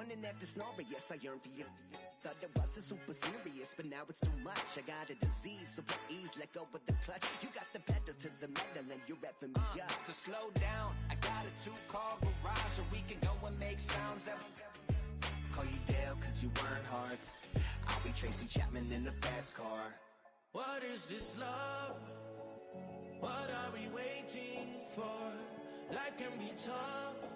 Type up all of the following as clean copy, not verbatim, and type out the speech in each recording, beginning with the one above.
morning after snoring, yes, I yearn for you. Thought it wasn't super serious, but now it's too much. I got a disease, so please let go with the clutch. You got the pedal to the metal and you're revving me up. So slow down, I got a 2-car garage, and we can go and make sounds that... Call you Dale, cause you weren't hearts. I'll be Tracy Chapman in the fast car. What is this love? What are we waiting for? Life can be tough,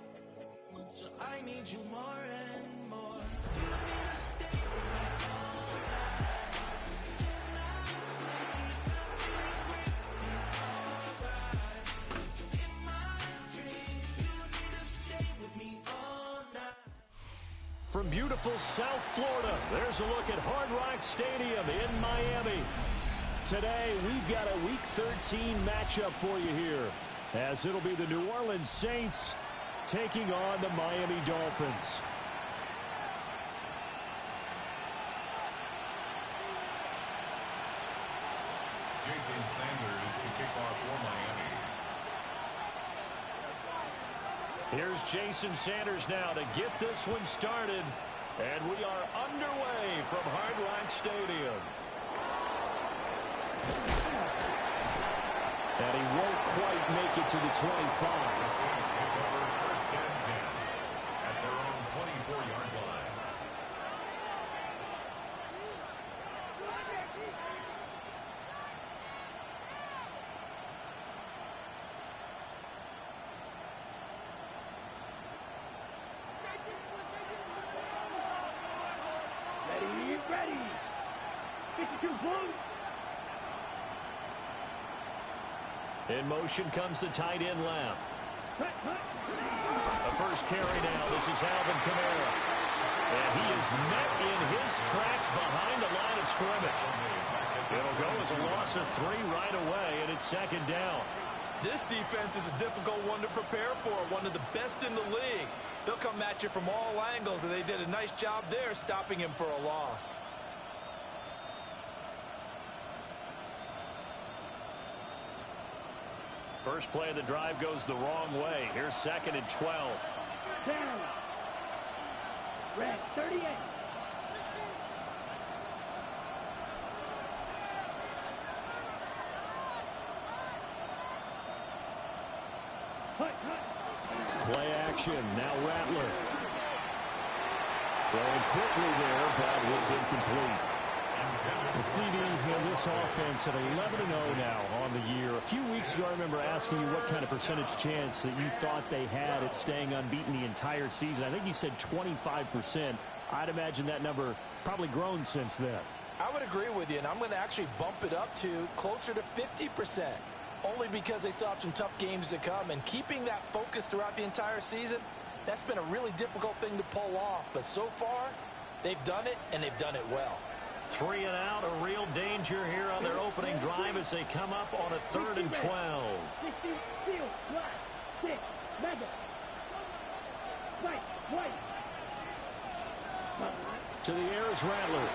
so I need you more and more. You need to stay with me all night. Do not sleep, I'm feeling great, alright. In my dreams, you need to stay with me all night. From beautiful South Florida, there's a look at Hard Rock Stadium in Miami. Today, we've got a Week 13 matchup for you here, as it'll be the New Orleans Saints taking on the Miami Dolphins. Jason Sanders to kick off for Miami. Here's Jason Sanders now to get this one started, and we are underway from Hard Rock Stadium. And he won't quite make it to the 25. The Saints take over first and 10 at their own 24-yard line. Ready. 52 points. In motion comes the tight end left. The first carry now. This is Alvin Kamara. And he is met in his tracks behind the line of scrimmage. It'll go as a loss of 3 right away, and it's second down. This defense is a difficult one to prepare for, one of the best in the league. They'll come at you from all angles, and they did a nice job there stopping him for a loss. First play of the drive goes the wrong way. Here's second and 12. Red 38. Play action. Now Rattler. Throwing quickly there, but it's incomplete. The CD in this offense at 11-0 now on the year. A few weeks ago, I remember asking you what kind of percentage chance that you thought they had at staying unbeaten the entire season. I think you said 25%. I'd imagine that number probably grown since then. I would agree with you, and I'm going to actually bump it up to closer to 50%, only because they still have some tough games to come. And keeping that focus throughout the entire season, that's been a really difficult thing to pull off. But so far, they've done it, and they've done it well. 3 and out, a real danger here on their opening drive as they come up on a 3rd and 12. To the air is Rattler.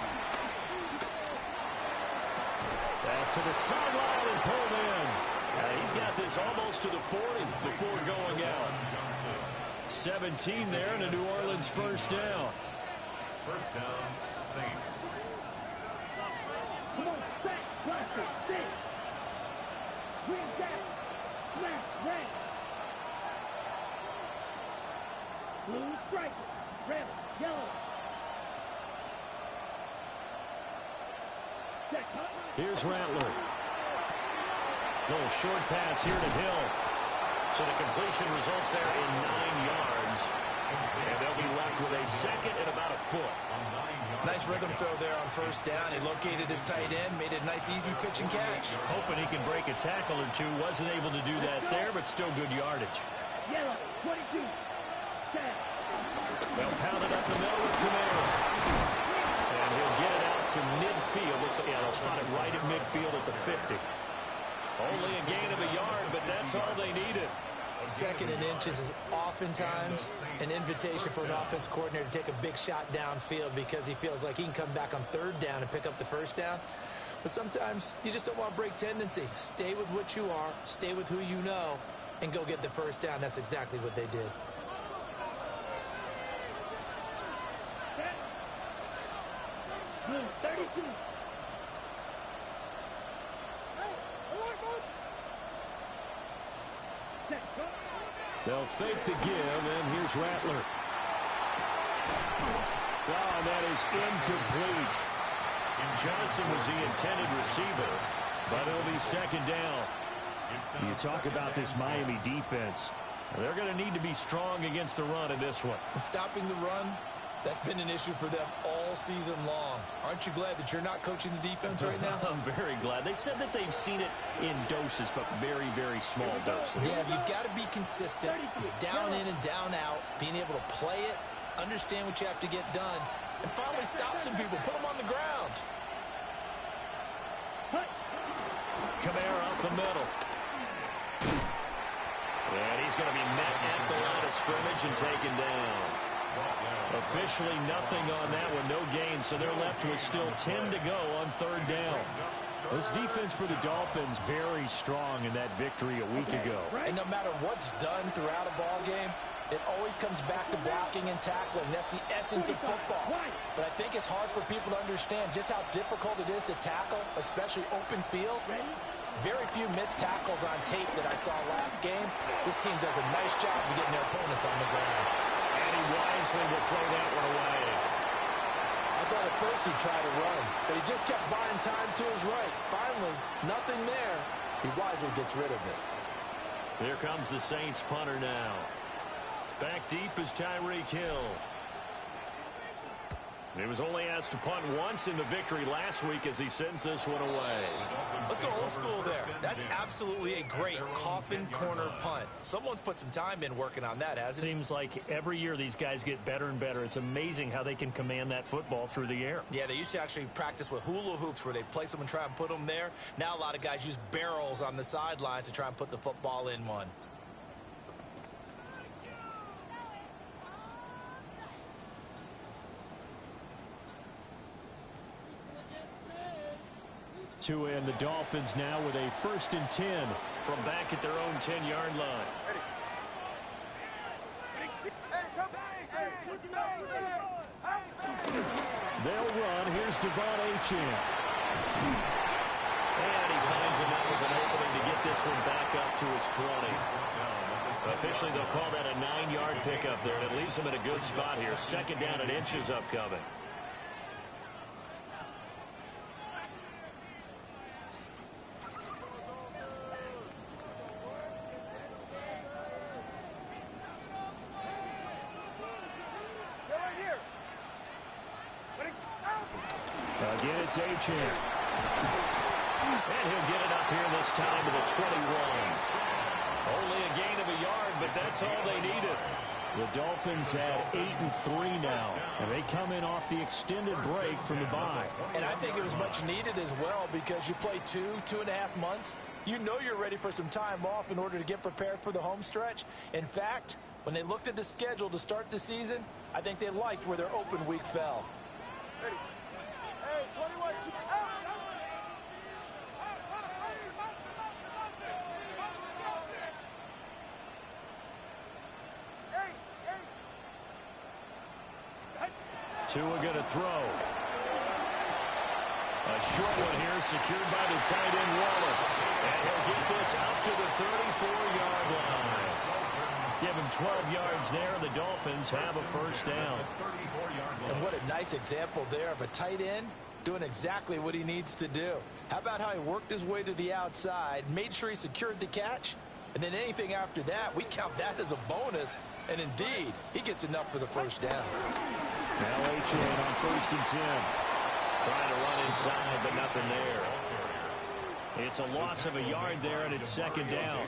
Pass to the sideline and pulled in. He's got this almost to the 40 before going out. 17 there and a New Orleans first down. First down, Saints. Come on, back, cluster, six. Green down, smash, red. Blue striker, red, yellow. Here's Rattler. Little short pass here to Hill. So the completion results there in 9 yards. And they'll be left with a second and about a foot. Nice rhythm throw there on first down. He located his tight end, made a nice easy pitch and catch. Hoping he can break a tackle or two. Wasn't able to do that there, but still good yardage. Yellow, 22. They'll pound it up the middle with Kamara. And he'll get it out to midfield. Looks like, yeah, they'll spot it right at midfield at the 50. Only a gain of a yard, but that's all they needed. Second and inches is oftentimes an invitation for an offense coordinator to take a big shot downfield because he feels like he can come back on 3rd down and pick up the first down. But sometimes you just don't want to break tendency. Stay with what you are, stay with who you know, and go get the first down. That's exactly what they did. 32. They'll fake the give, and here's Rattler. Oh, and that is incomplete. Johnson was the intended receiver, but it'll be second down. You talk about this Miami defense. They're going to need to be strong against the run in this one. Stopping the run, that's been an issue for them all season long. Aren't you glad that you're not coaching the defense right now? I'm very glad. They said that they've seen it in doses, but very, very small doses. Yeah, you've got to be consistent. It's down in and down out, being able to play it, understand what you have to get done, and finally stop some people, put them on the ground. Kamara up the middle. And he's going to be met at the line of scrimmage and taken down. Officially nothing on that one, no gain, so they're left with still 10 to go on third down. This defense for the Dolphins very strong in that victory a week ago. And no matter what's done throughout a ball game, it always comes back to blocking and tackling. That's the essence of football. But I think it's hard for people to understand just how difficult it is to tackle, especially open field. Very few missed tackles on tape that I saw last game. This team does a nice job of getting their opponents on the ground. And he wisely will throw that one away. I thought at first he'd try to run, but he just kept buying time to his right. Finally, nothing there. He wisely gets rid of it. Here comes the Saints punter now. Back deep is Tyreek Hill. He was only asked to punt once in the victory last week as he sends this one away. Let's go old school there. That's absolutely a great coffin corner punt. Someone's put some time in working on that, hasn't it? Seems like every year these guys get better and better. It's amazing how they can command that football through the air. Yeah, they used to actually practice with hula hoops where they place them and try and put them there. Now a lot of guys use barrels on the sidelines to try and put the football in one. To end the Dolphins now with a 1st and 10 from back at their own 10-yard line. They'll run. Here's Devon Achane. And he finds enough of an opening to get this one back up to his 20. Officially, they'll call that a 9-yard pickup there, and it leaves them in a good spot here. Second down and inches upcoming. Again, it's Achane. And he'll get it up here this time to the 21. Only a gain of a yard, but that's all they needed. The Dolphins at 8-3 now, and they come in off the extended break from the bye. And I think it was much needed as well because you play 2.5 months. You know you're ready for some time off in order to get prepared for the home stretch. In fact, when they looked at the schedule to start the season, I think they liked where their open week fell. Ready. Hey, 21. Tua going to throw. A short one here secured by the tight end Waller. And he'll get this out to the 34-yard line. Give him 12 yards there. The Dolphins have a first down. And what a nice example there of a tight end doing exactly what he needs to do. How about how he worked his way to the outside, made sure he secured the catch, and then anything after that, we count that as a bonus. And indeed, he gets enough for the first down. Now Achane on 1st and 10. Trying to run inside, but nothing there. It's a loss of a yard there, and it's second down.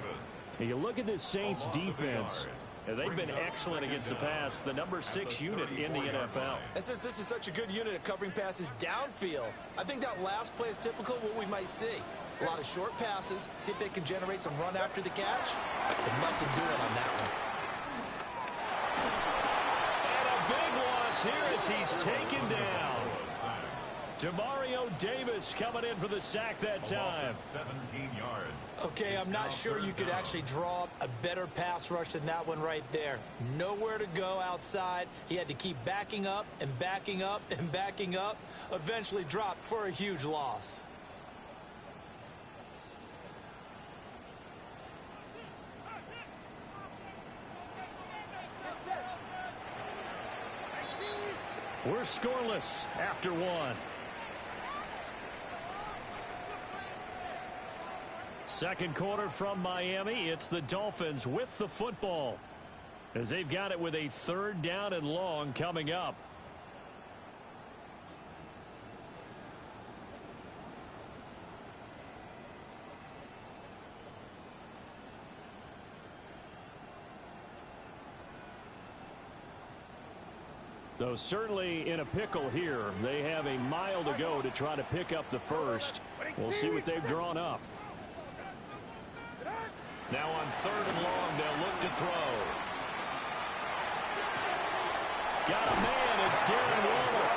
And you look at this Saints defense. They've been excellent against the pass, the number 6 unit in the NFL. And since this is such a good unit at covering passes downfield, I think that last play is typical of what we might see. A lot of short passes, see if they can generate some run after the catch, but nothing doing on that one. And a big loss here as he's taken down. Demario Davis coming in for the sack that time. 17 yards. Okay, I'm not sure you could actually draw up a better pass rush than that one right there. Nowhere to go outside. He had to keep backing up and backing up and backing up. Eventually dropped for a huge loss. We're scoreless after one. Second quarter from Miami. It's the Dolphins with the football as they've got it with a 3rd down and long coming up. Though certainly in a pickle here. They have a mile to go to try to pick up the first. We'll see what they've drawn up. Now on 3rd and long, they'll look to throw. Got a man. It's Darren Waller.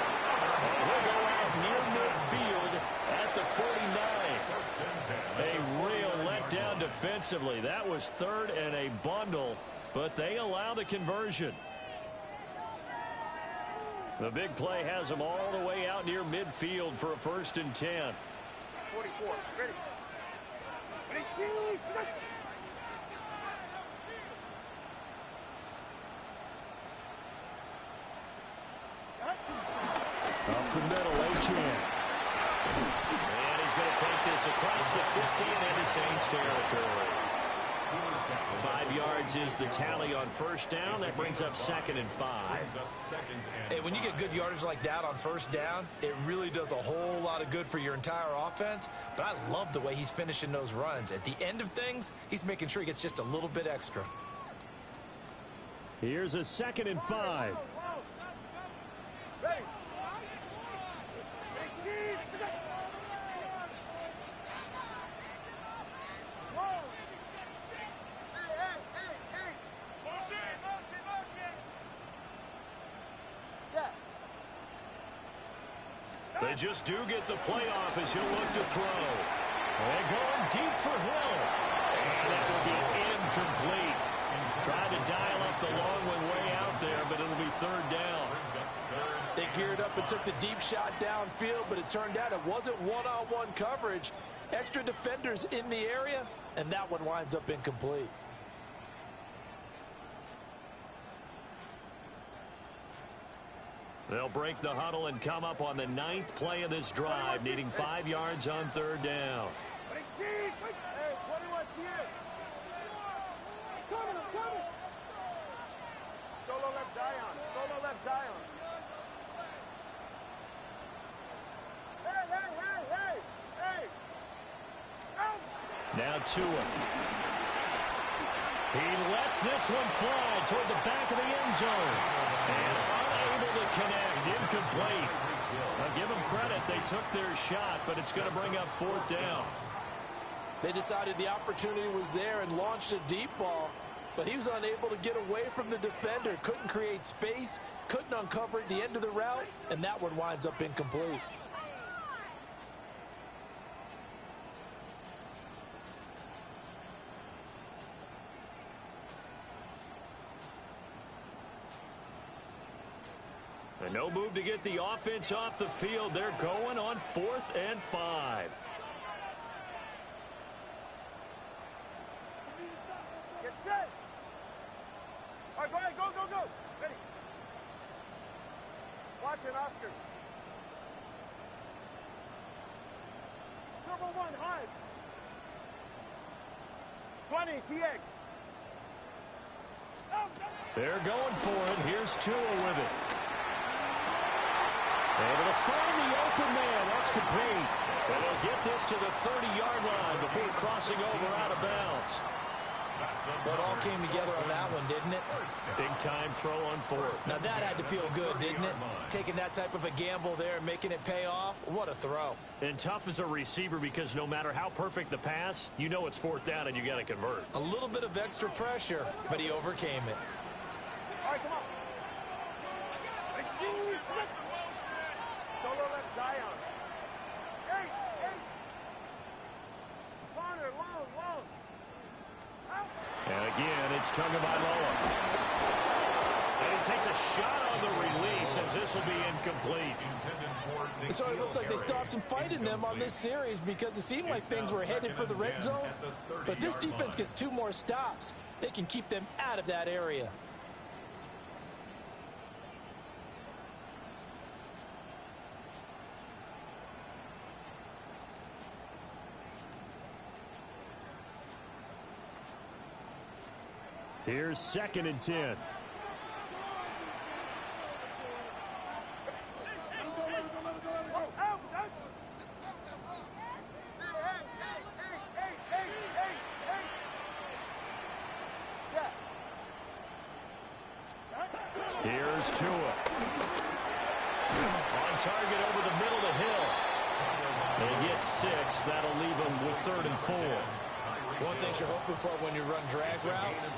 And he'll go out near midfield at the 49. A real letdown defensively. That was 3rd and a bundle, but they allow the conversion. The big play has them all the way out near midfield for a 1st and 10. 44. Ready. Up the middle, Achane. And he's going to take this across the 50 and into Saints territory. 5 yards is the tally on 1st down. That brings up 2nd and 5. Hey, when you get good yardage like that on 1st down, it really does a whole lot of good for your entire offense. But I love the way he's finishing those runs. At the end of things, he's making sure he gets just a little bit extra. Here's a 2nd and 5. They just do get the playoff as he'll look to throw. And going deep for Hill. And that will be incomplete. Tried to dial up the long one way out there, but it'll be 3rd down. They geared up and took the deep shot downfield, but it turned out it wasn't one-on-one coverage. Extra defenders in the area, and that one winds up incomplete. They'll break the huddle and come up on the 9th play of this drive, needing 5 yards on 3rd down. Hey, 21 here. I'm coming. Solo left Zion. Hey. Now Tua. He lets this one fly toward the back of the end zone. And unable to connect. Incomplete. I'll give them credit. They took their shot, but it's going to bring up 4th down. They decided the opportunity was there and launched a deep ball, but he was unable to get away from the defender. Couldn't create space, couldn't uncover the end of the route, and that one winds up incomplete. And no move to get the offense off the field. They're going on 4th and 5. Get set. All right, go. Ready. Watson, Oscar. Turbo 1, high. 20, TX. They're going for it. Here's Tua with it. Able to find the open man. That's complete. And they'll get this to the 30-yard line before crossing over out of bounds. Well, it all came together on that one, didn't it? Big-time throw on 4th. Now, that had to feel good, didn't it? Taking that type of a gamble there and making it pay off. What a throw. And tough as a receiver because no matter how perfect the pass, you know it's 4th down and you got to convert. A little bit of extra pressure, but he overcame it. All right, come on. Solo left Zion. And again, it's Tagovailoa. And he takes a shot on the release as this will be incomplete. So it looks like they stopped some fight in them on this series because it seemed like things were headed for the red zone. But this defense gets 2 more stops. They can keep them out of that area. Here's 2nd and 10. Here's Tua. On target over the middle of the hill. They get 6. That'll leave them with 3rd and 4. One thing you're hoping for when you run drag routes.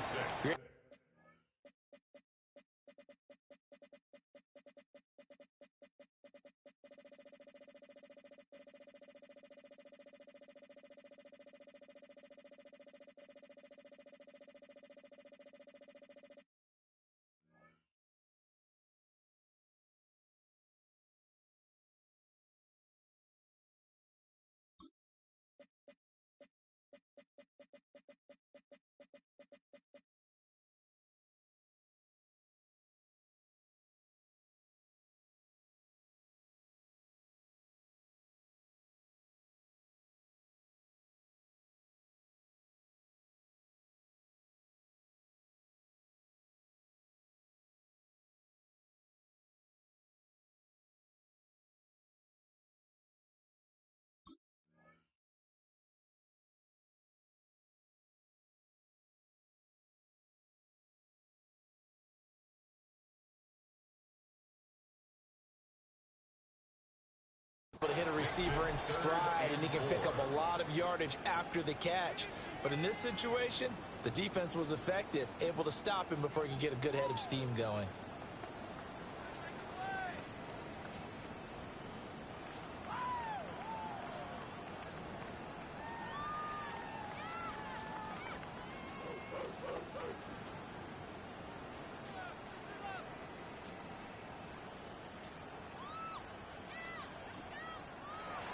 To hit a receiver in stride, and he can pick up a lot of yardage after the catch. But in this situation, the defense was effective, able to stop him before he could get a good head of steam going.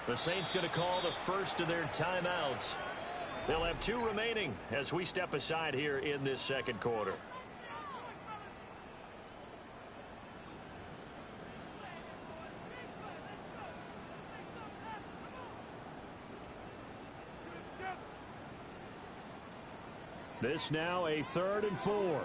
The Saints going to call the first of their timeouts. They'll have 2 remaining as we step aside here in this 2nd quarter. This now a 3rd and 4.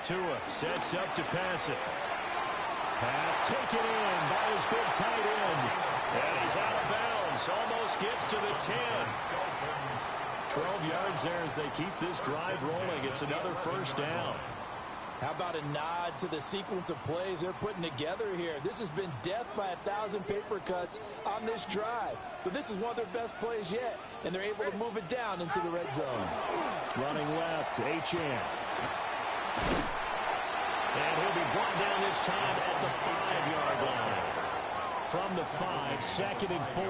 Tua sets up to pass it. Pass taken in by his big tight end. And he's out of bounds. Almost gets to the 10. 12 yards there as they keep this drive rolling. It's another 1st down. How about a nod to the sequence of plays they're putting together here? This has been death by 1,000 paper cuts on this drive. But this is one of their best plays yet, and they're able to move it down into the red zone. Running left, Achane. And he'll be brought down this time at the 5-yard line. From the 5, 2nd and 4.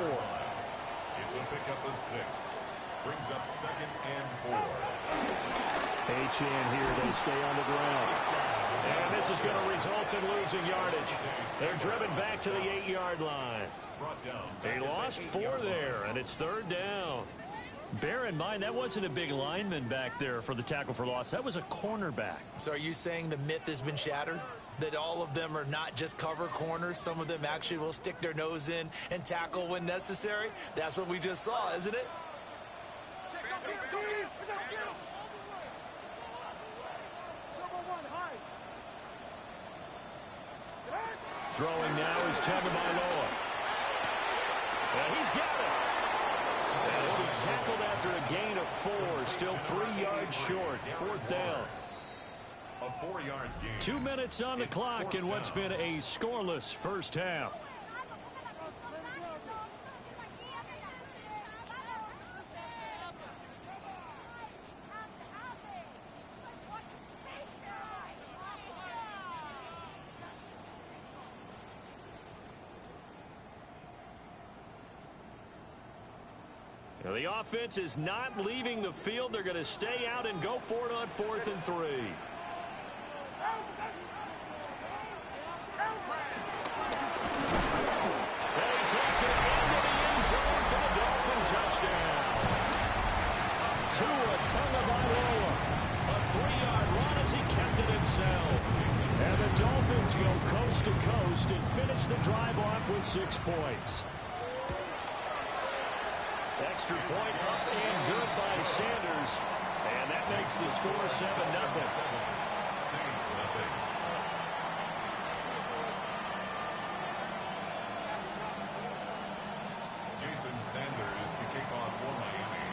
It's a pickup of 6. Brings up 2nd and 4. Achane here, they stay on the ground. And this is going to result in losing yardage. They're driven back to the 8-yard line. They lost 4 there, and it's 3rd down. Bear in mind, that wasn't a big lineman back there for the tackle for loss. That was a cornerback. So are you saying the myth has been shattered? That all of them are not just cover corners? Some of them actually will stick their nose in and tackle when necessary? That's what we just saw, isn't it? Throwing now is Tagovailoa. And he's got it. And he'll be tackled after a gain of 4. Still 3 yards short. 4th down. A 4-yard gain. 2 minutes on the clock in what's been a scoreless first half. The offense is not leaving the field. They're going to stay out and go for it on 4th and 3. And he takes it into the end zone for the Dolphin touchdown. Tua Tagovailoa, a 3-yard run as he kept it himself. And the Dolphins go coast to coast and finish the drive off with 6 points. Extra point up and good by Sanders. And that makes the score 7-0. Saints nothing. Jason Sanders to kick off for Miami.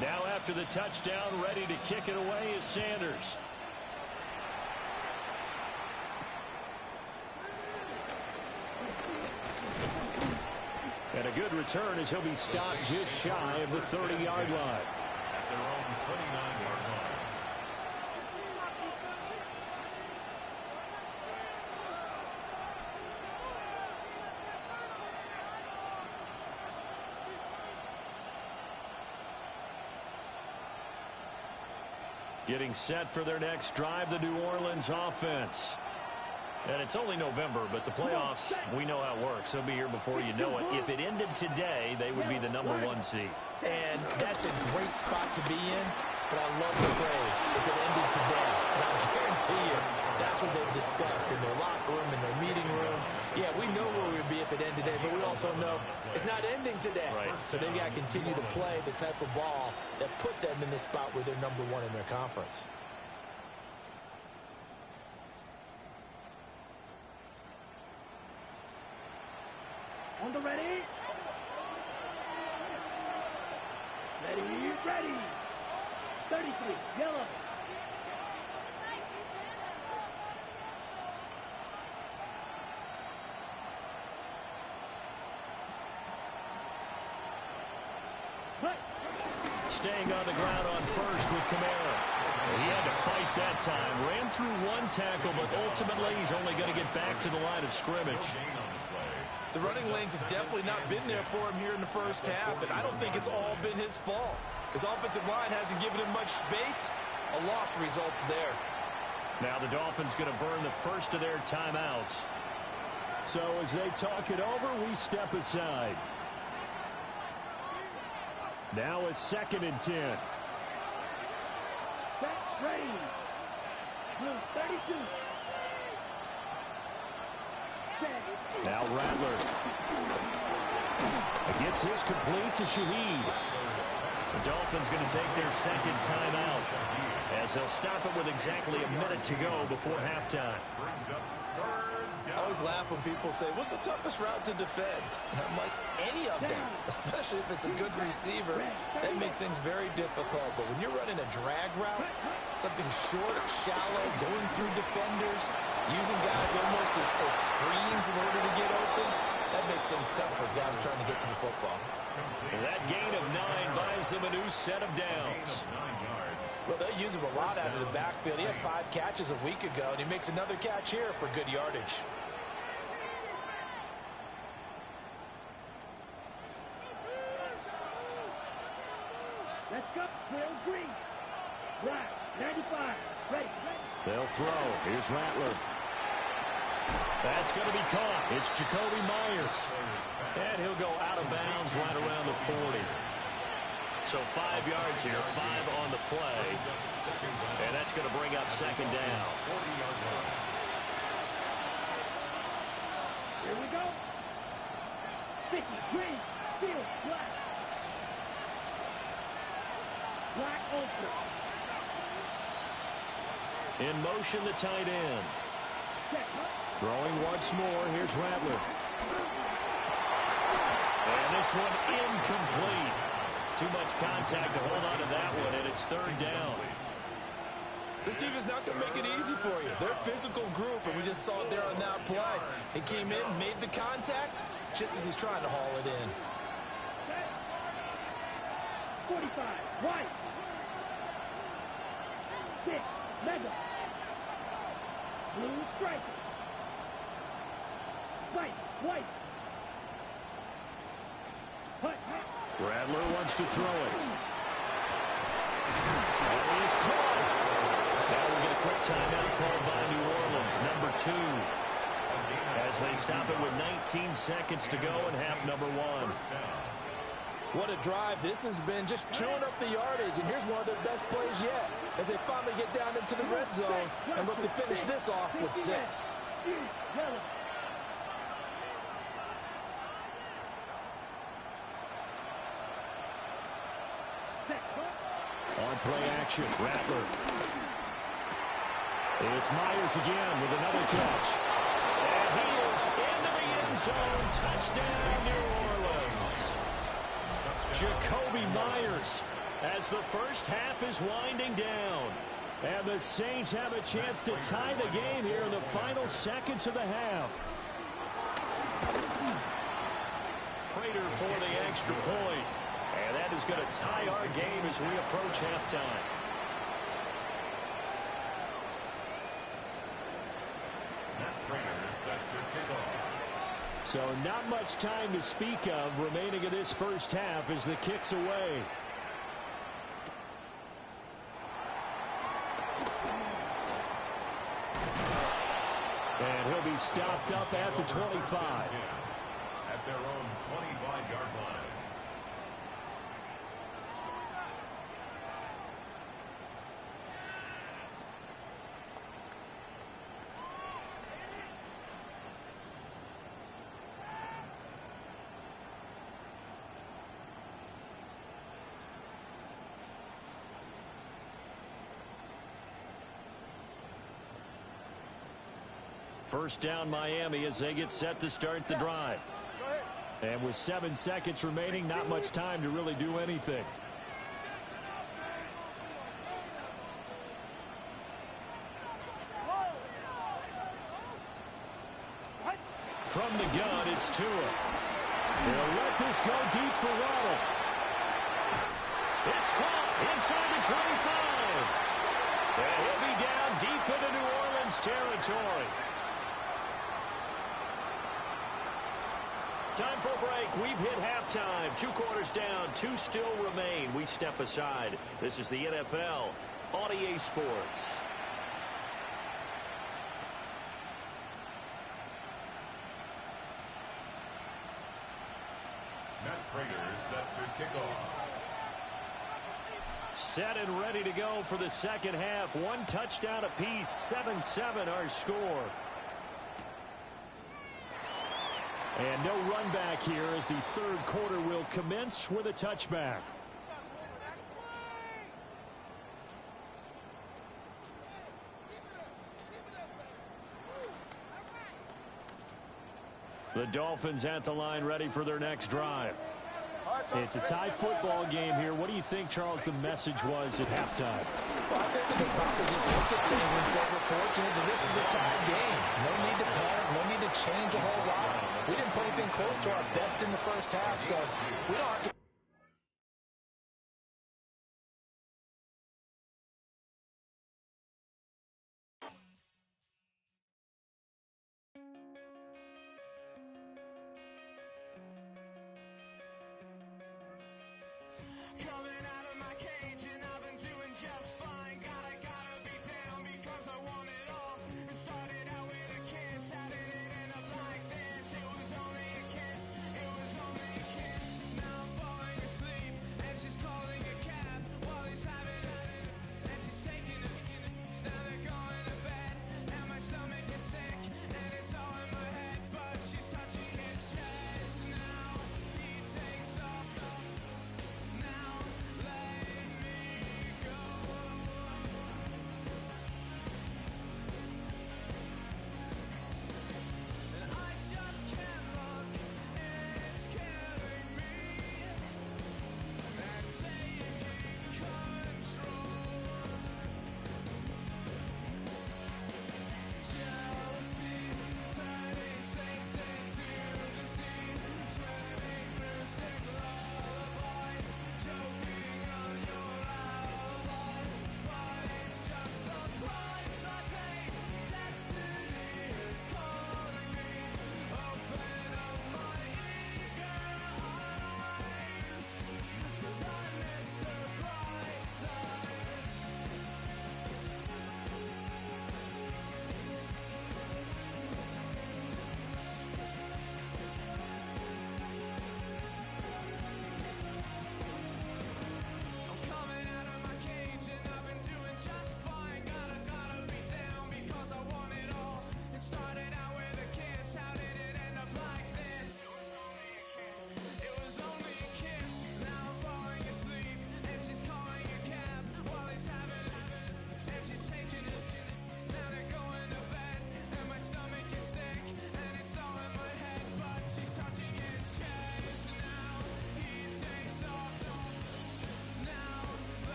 Now after the touchdown, ready to kick it away is Sanders. And a good return as he'll be stopped just shy of the 30-yard line. At their own 29-yard line. Getting set for their next drive, the New Orleans offense. And it's only November, but the playoffs, we know how it works. They'll be here before you know it. If it ended today, they would be the #1 seed. And that's a great spot to be in, but I love the phrase, if it ended today. And I guarantee you, that's what they've discussed in their locker room, in their meeting rooms. Yeah, we know where we'd be if it ended today, but we also know it's not ending today. Right. So they've got to continue to play the type of ball that put them in the spot where they're #1 in their conference. On the ready. Ready. 33, yellow. Staying on the ground on first with Kamara. He had to fight that time. Ran through one tackle, but ultimately he's only going to get back to the line of scrimmage. The running lanes have definitely not been there for him here in the first half, and I don't think it's all been his fault. His offensive line hasn't given him much space. A loss results there. Now the Dolphins going to burn the first of their timeouts. So as they talk it over, we step aside. Now a 2nd and 10. Set, ready. Blue 32. Set. Now Rattler. Gets this complete to Shaheed. The Dolphins going to take their 2nd timeout as they'll stop it with exactly a minute to go before halftime. I always laugh when people say, what's the toughest route to defend? And I'm like, any of them, especially if it's a good receiver. That makes things very difficult. But when you're running a drag route, something short, shallow, going through defenders, using guys almost as screens in order to get open, that makes things tough for guys trying to get to the football. And that gain of 9 buys them a new set of downs. Well, they use him a lot out of the backfield. He had 5 catches a week ago, and he makes another catch here for good yardage. Let's go. Will Green. Black, 95. Ready. They'll throw. Here's Rattler. That's going to be caught. It's Jacoby Myers. And he'll go out of bounds right around the 40. So 5 yards here, 5 on the play. And that's going to bring up 2nd down. Here we go. 50, green, field, black. Black ultra. In motion, the tight end. Check. Throwing once more. Here's Rattler. And this one incomplete. Too much contact to hold on to that one, and it's 3rd down. This defense is not going to make it easy for you. They're a physical group, and we just saw it there on that play. He came in, made the contact, just as he's trying to haul it in. 45, white. 6, mega. Blue striker. White. Rattler wants to throw it. And he is caught. Now we get a quick timeout called by New Orleans, number 2. As they stop it with 19 seconds to go in half number 1. What a drive. This has been just chewing up the yardage, and here's one of their best plays yet as they finally get down into the red zone and look to finish this off with 6. On play action, Rattler. It's Myers again with another catch. And he is into the end zone. Touchdown, New Orleans. Jacoby Myers as the first half is winding down. And the Saints have a chance to tie the game here in the final seconds of the half. Prater for the extra point. And that is going to tie our game as we approach halftime. So not much time to speak of remaining in this first half as the kick's away. And he'll be stopped up at the 25. At their own 25-yard line. First down Miami as they get set to start the drive. And with 7 seconds remaining, not much time to really do anything. From the gun, it's Tua. They'll let this go deep for Waddle. It's caught inside the 25. And he'll be down deep into New Orleans territory. Time for a break. We've hit halftime. 2 quarters down. 2 still remain. We step aside. This is the NFL on EA Sports. Matt Prater set to kick off. Set and ready to go for the second half. 1 touchdown apiece. 7-7 our score. And no run back here as the third quarter will commence with a touchback. The Dolphins at the line ready for their next drive. It's a tie football game here. What do you think, Charles, the message was at halftime? Well, I think they probably just looked at things and said we're fortunate that this is a tie game. No need to panic, no need to change a whole lot. We didn't put anything close to our best in the first half, so we don't have to.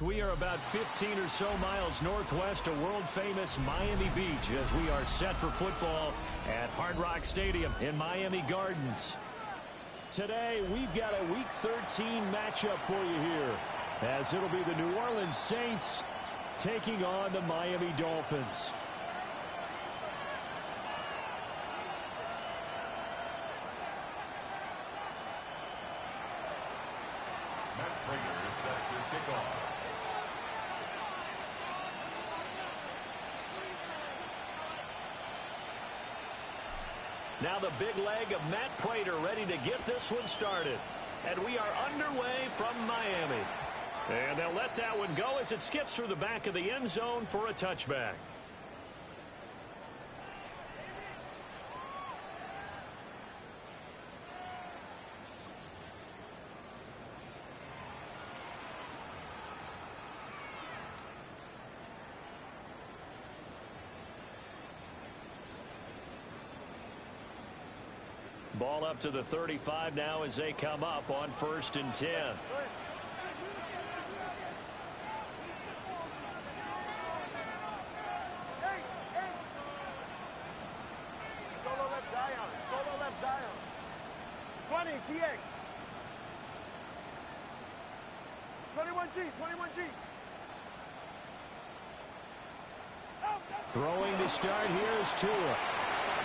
We are about 15 or so miles northwest of world-famous Miami Beach as we are set for football at Hard Rock Stadium in Miami Gardens. Today, we've got a Week 13 matchup for you here, as it'll be the New Orleans Saints taking on the Miami Dolphins. Matt Prater is set to kick off. Now the big leg of Matt Prater ready to get this one started. And we are underway from Miami. And they'll let that one go as it skips through the back of the end zone for a touchback. Ball up to the 35 now as they come up on 1st and 10. Solo left Zion. Solo left Zion. 20, TX. 21G, 21G. Throwing to start here is Tua.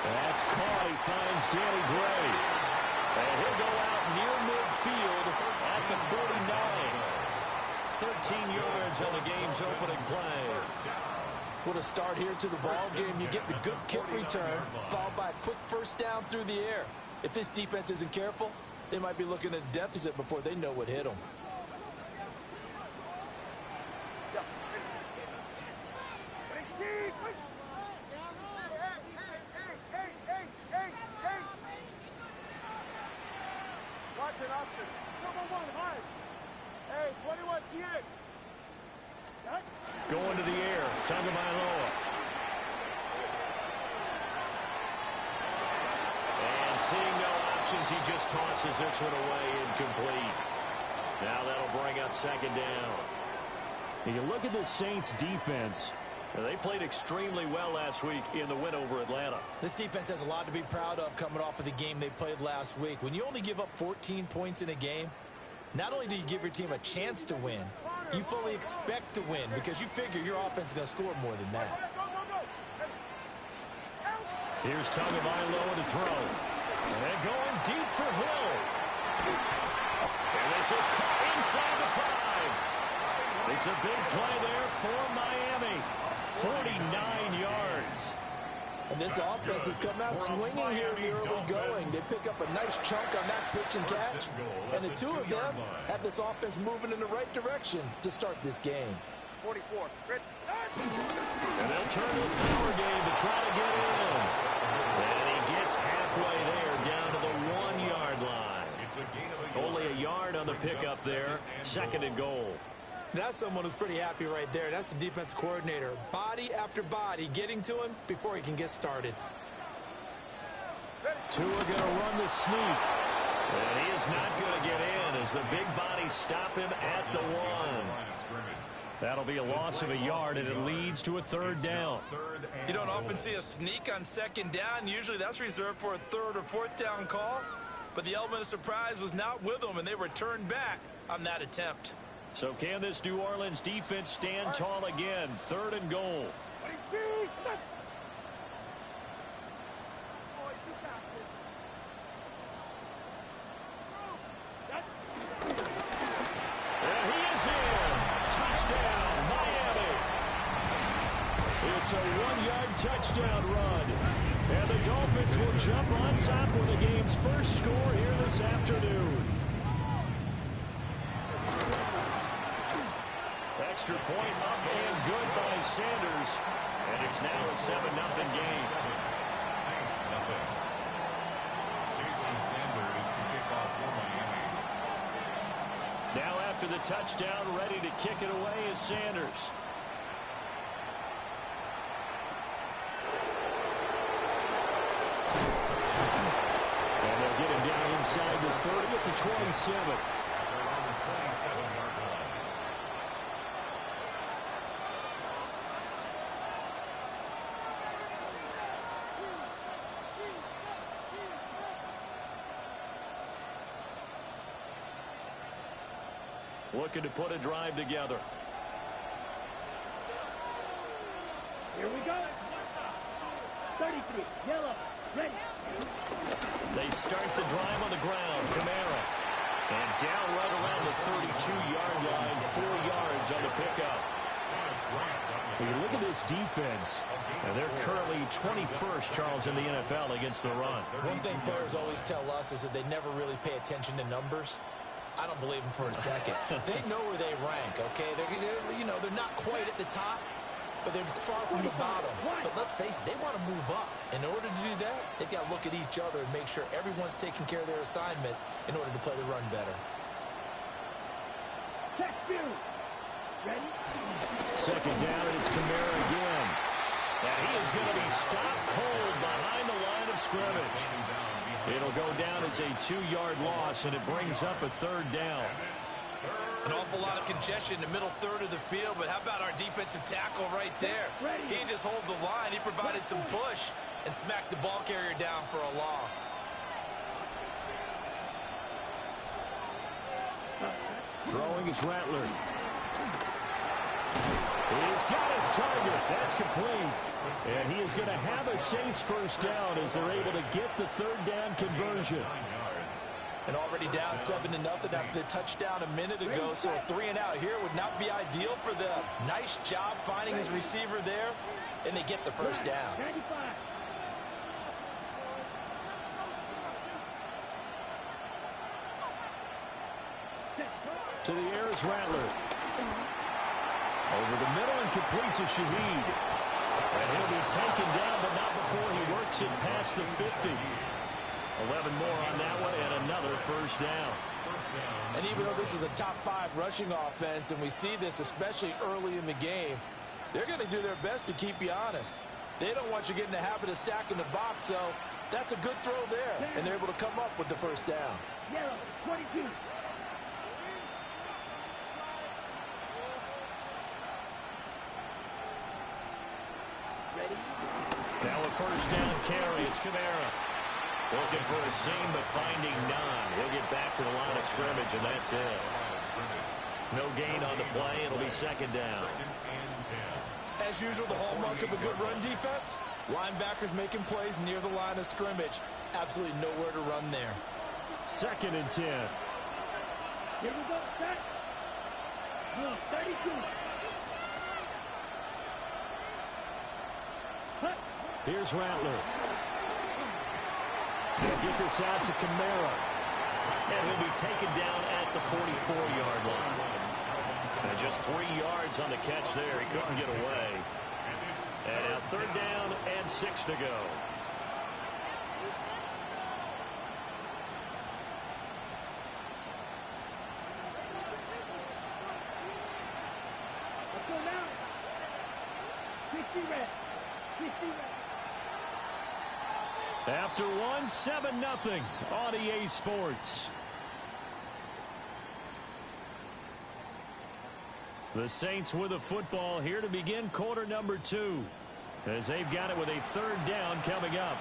That's caught. He finds Danny Gray. And he'll go out near midfield at the 49. 13 yards on the game's opening play. What a start here to the ball game. You get the good kick return, followed by a quick first down through the air. If this defense isn't careful, they might be looking at a deficit before they know what hit them. Going to the air, Tagovailoa. And seeing no options, he just tosses this one away, incomplete. Now that'll bring up 2nd down. And you look at the Saints defense. They played extremely well last week in the win over Atlanta. This defense has a lot to be proud of coming off of the game they played last week. When you only give up 14 points in a game, not only do you give your team a chance to win, you fully expect to win because you figure your offense is going to score more than that. Here's Tagovailoa to throw. And going deep for Hill. And this is caught inside the 5. It's a big play there for Miami. 49 yards. And this offense has come out swinging here in the early going. They pick up a nice chunk on that pitch and catch. And the two of them have this offense moving in the right direction to start this game. 44. And they'll turn to the power game to try to get in. And he gets halfway there down to the 1-yard line. Only a yard on the pickup there. 2nd and goal. That's someone who's pretty happy right there. That's the defense coordinator. Body after body getting to him before he can get started. Tua going to run the sneak. And he is not going to get in as the big bodies stop him at the 1. That'll be a loss of a yard, and it leads to a 3rd down. You don't often see a sneak on 2nd down. Usually that's reserved for a 3rd or 4th down call. But the element of surprise was not with them, and they returned back on that attempt. So can this New Orleans defense stand tall again? 3rd and goal. And he is in. Touchdown, Miami. It's a 1-yard touchdown run. And the Dolphins will jump on top with the game's first score here this afternoon. Extra point up and good by Sanders. And it's now a 7-0 game. Saints nothing. Jason Sanders to kick off for Miami. Now after the touchdown, ready to kick it away is Sanders. And they'll get him down inside the 30 at the 27. looking to put a drive together. Here we go. 33, yellow, ready. They start the drive on the ground. Kamara. And down right around the 32-yard line, 4 yards on the pickup. When you look at this defense, and they're currently 21st, Charles, in the NFL against the run. One thing players always tell us is that they never really pay attention to numbers. I don't believe them for a second. They know where they rank, okay? They're not quite at the top, but they're far from the bottom. But let's face it, they want to move up. In order to do that, they've got to look at each other and make sure everyone's taking care of their assignments in order to play the run better. Check two. Ready? Second down, and it's Kamara again. And he is going to be stopped cold behind the line of scrimmage. It'll go down as a 2-yard loss, and it brings up a 3rd down. An awful lot of congestion in the middle third of the field, but how about our defensive tackle right there? He didn't just hold the line. He provided some push and smacked the ball carrier down for a loss. Throwing is Rattler. He's got his target. That's complete. And he is going to have a Saints first down as they're able to get the 3rd down conversion. And already down 7-0 after the touchdown a minute ago, so a 3-and-out here would not be ideal for them. Nice job finding his receiver there, and they get the first down. To the air is Rattler. Over the middle and complete to Shaheed. And he'll be taken down, but not before he works it past the 50. 11 more on that one, and another first down. And even though this is a top 5 rushing offense, and we see this especially early in the game, they're going to do their best to keep you honest. They don't want you getting the habit of stacking the box, so that's a good throw there, and they're able to come up with the first down. Yellow, 22. Now a first down carry. It's Kamara. Looking for a seam, but finding none. He'll get back to the line of scrimmage, and that's it. No gain on the play. It'll be 2nd down. As usual, the hallmark of a good run defense, linebackers making plays near the line of scrimmage. Absolutely nowhere to run there. 2nd and 10. Here we go, set. 32. Here's Rattler. They'll get this out to Kamara. And he'll be taken down at the 44-yard line. And just 3 yards on the catch there. He couldn't get away. And now 3rd down and 6 to go. Let's go now. 60 red. 60 red. After one, 7-0 on EA Sports. The Saints with a football here to begin quarter number 2, as they've got it with a 3rd down coming up.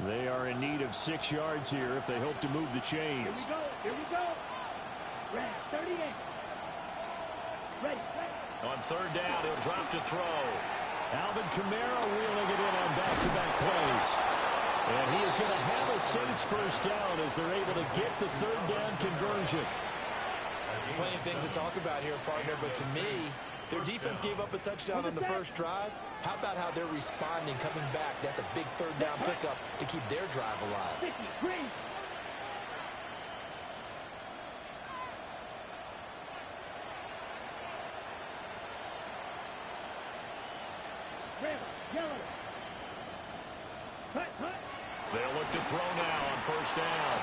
They are in need of 6 yards here if they hope to move the chains. Here we go. Here we go. Red, 38. Ready. On 3rd down, he'll drop to throw. Alvin Kamara wheeling it in on back-to-back plays. And he is going to have a Saints first down as they're able to get the 3rd down conversion. Plenty of things to talk about here, partner, but to me, their defense gave up a touchdown on the first drive. How about how they're responding, coming back? That's a big 3rd down pickup to keep their drive alive. 53. Red, yellow. They'll look to throw now on first down.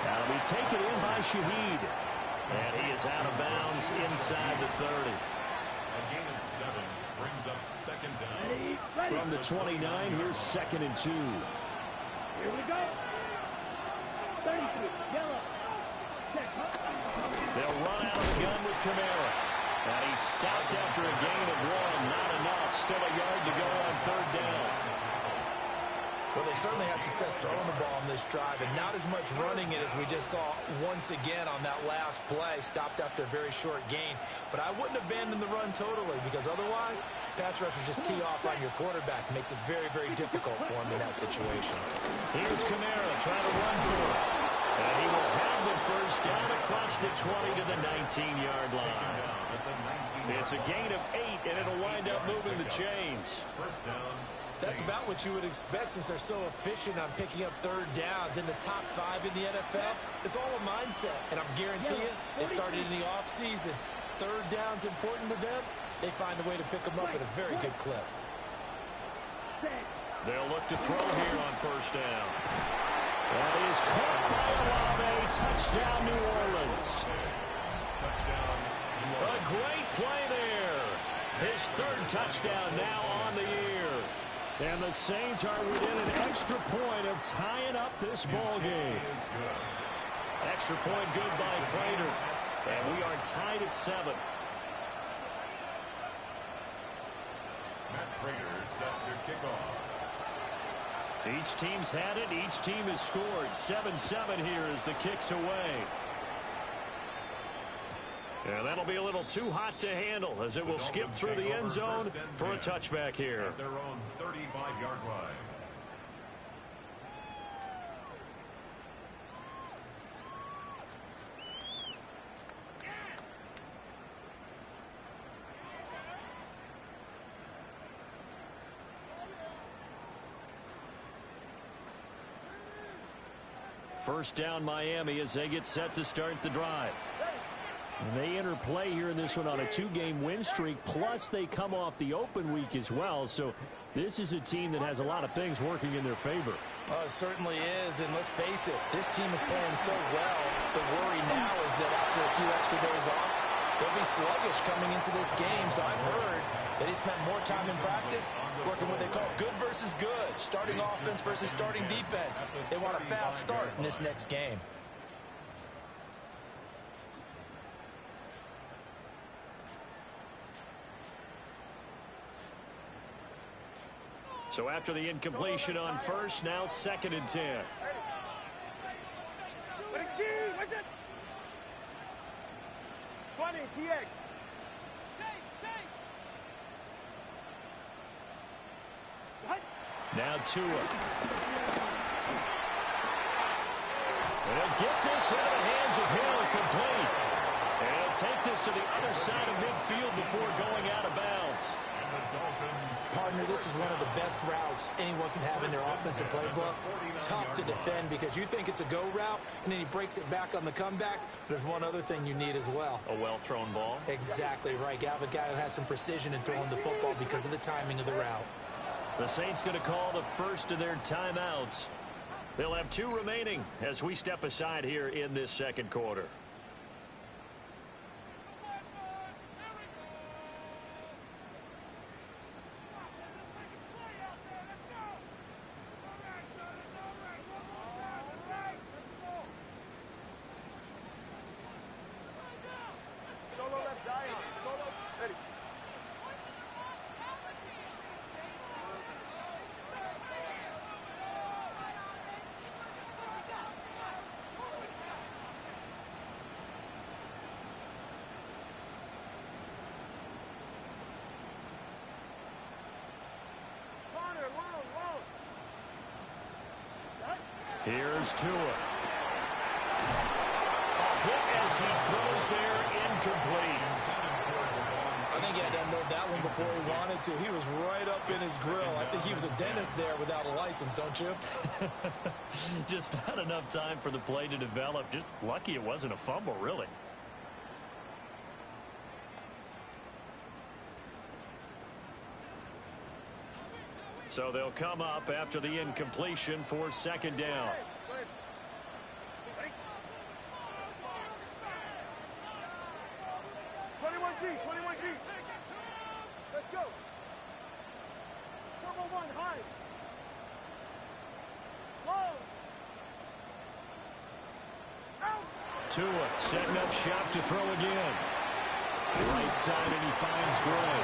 That'll be taken in by Shaheed. And he is out of bounds inside the 30. A gain of 7 brings up 2nd down. From the 29, here's 2nd and 2. Here we go. 33, yellow. Check. They'll run out of the gun with Kamara. And he's stopped after a gain of 1. Not enough. Still a yard to go on 3rd down. Well, they certainly had success throwing the ball on this drive, and not as much running it as we just saw once again on that last play. Stopped after a very short gain. But I wouldn't abandon the run totally, because otherwise, pass rushers just tee off on your quarterback. Makes it very, very difficult for him in that situation. Here's Kamara trying to run for it. And he will have the first down across the 20 to the 19-yard line. It's a gain of 8, and it'll wind up moving the chains. First down. That's about what you would expect since they're so efficient on picking up 3rd downs in the top 5 in the NFL. It's all a mindset, and I'm guarantee you, it started in the offseason. 3rd down's important to them. They find a way to pick them up at a very good clip. They'll look to throw here on 1st down. That is caught by Olave. Touchdown, New Orleans. Touchdown. A great play there. His 3rd touchdown now on the year. And the Saints are within an extra point of tying up this ball game. Extra point good by Prater. And we are tied at 7. Matt Prater set to kick off. Each team's had it. Each team has scored. 7-7 here as the kick's away. And that'll be a little too hot to handle as it will skip through the end zone for a touchback here. At their own 35-yard line. First down Miami as they get set to start the drive. And they enter play here in this one on a 2-game win streak, plus they come off the open week as well. So this is a team that has a lot of things working in their favor. It certainly is, and let's face it, this team is playing so well. The worry now is that after a few extra days off, they'll be sluggish coming into this game. So I've heard that he spent more time in practice working what they call good versus good, starting offense versus starting defense. They want a fast start in this next game. So after the incompletion on 1st, now 2nd and 10. Now Tua. And he'll get this into the hands of Hill, complete. And he'll take this to the other side of midfield before going out of bounds. Partner, this is one of the best routes anyone can have in their offensive playbook. Tough to defend because you think it's a go route, and then he breaks it back on the comeback. There's one other thing you need as well. A well-thrown ball? Exactly right. You have a guy who has some precision in throwing the football because of the timing of the route. The Saints going to call the first of their timeouts. They'll have 2 remaining as we step aside here in this 2nd quarter. Here's Tua. A hit as he throws there, incomplete. I think he had to unload that one before he wanted to. He was right up in his grill. I think he was a dentist there without a license, don't you? Just not enough time for the play to develop. Just lucky it wasn't a fumble, really. So they'll come up after the incompletion for 2nd down. Let's go. Turbo 1, high. Low. Tua setting up shop to throw again. side, and he finds Gray.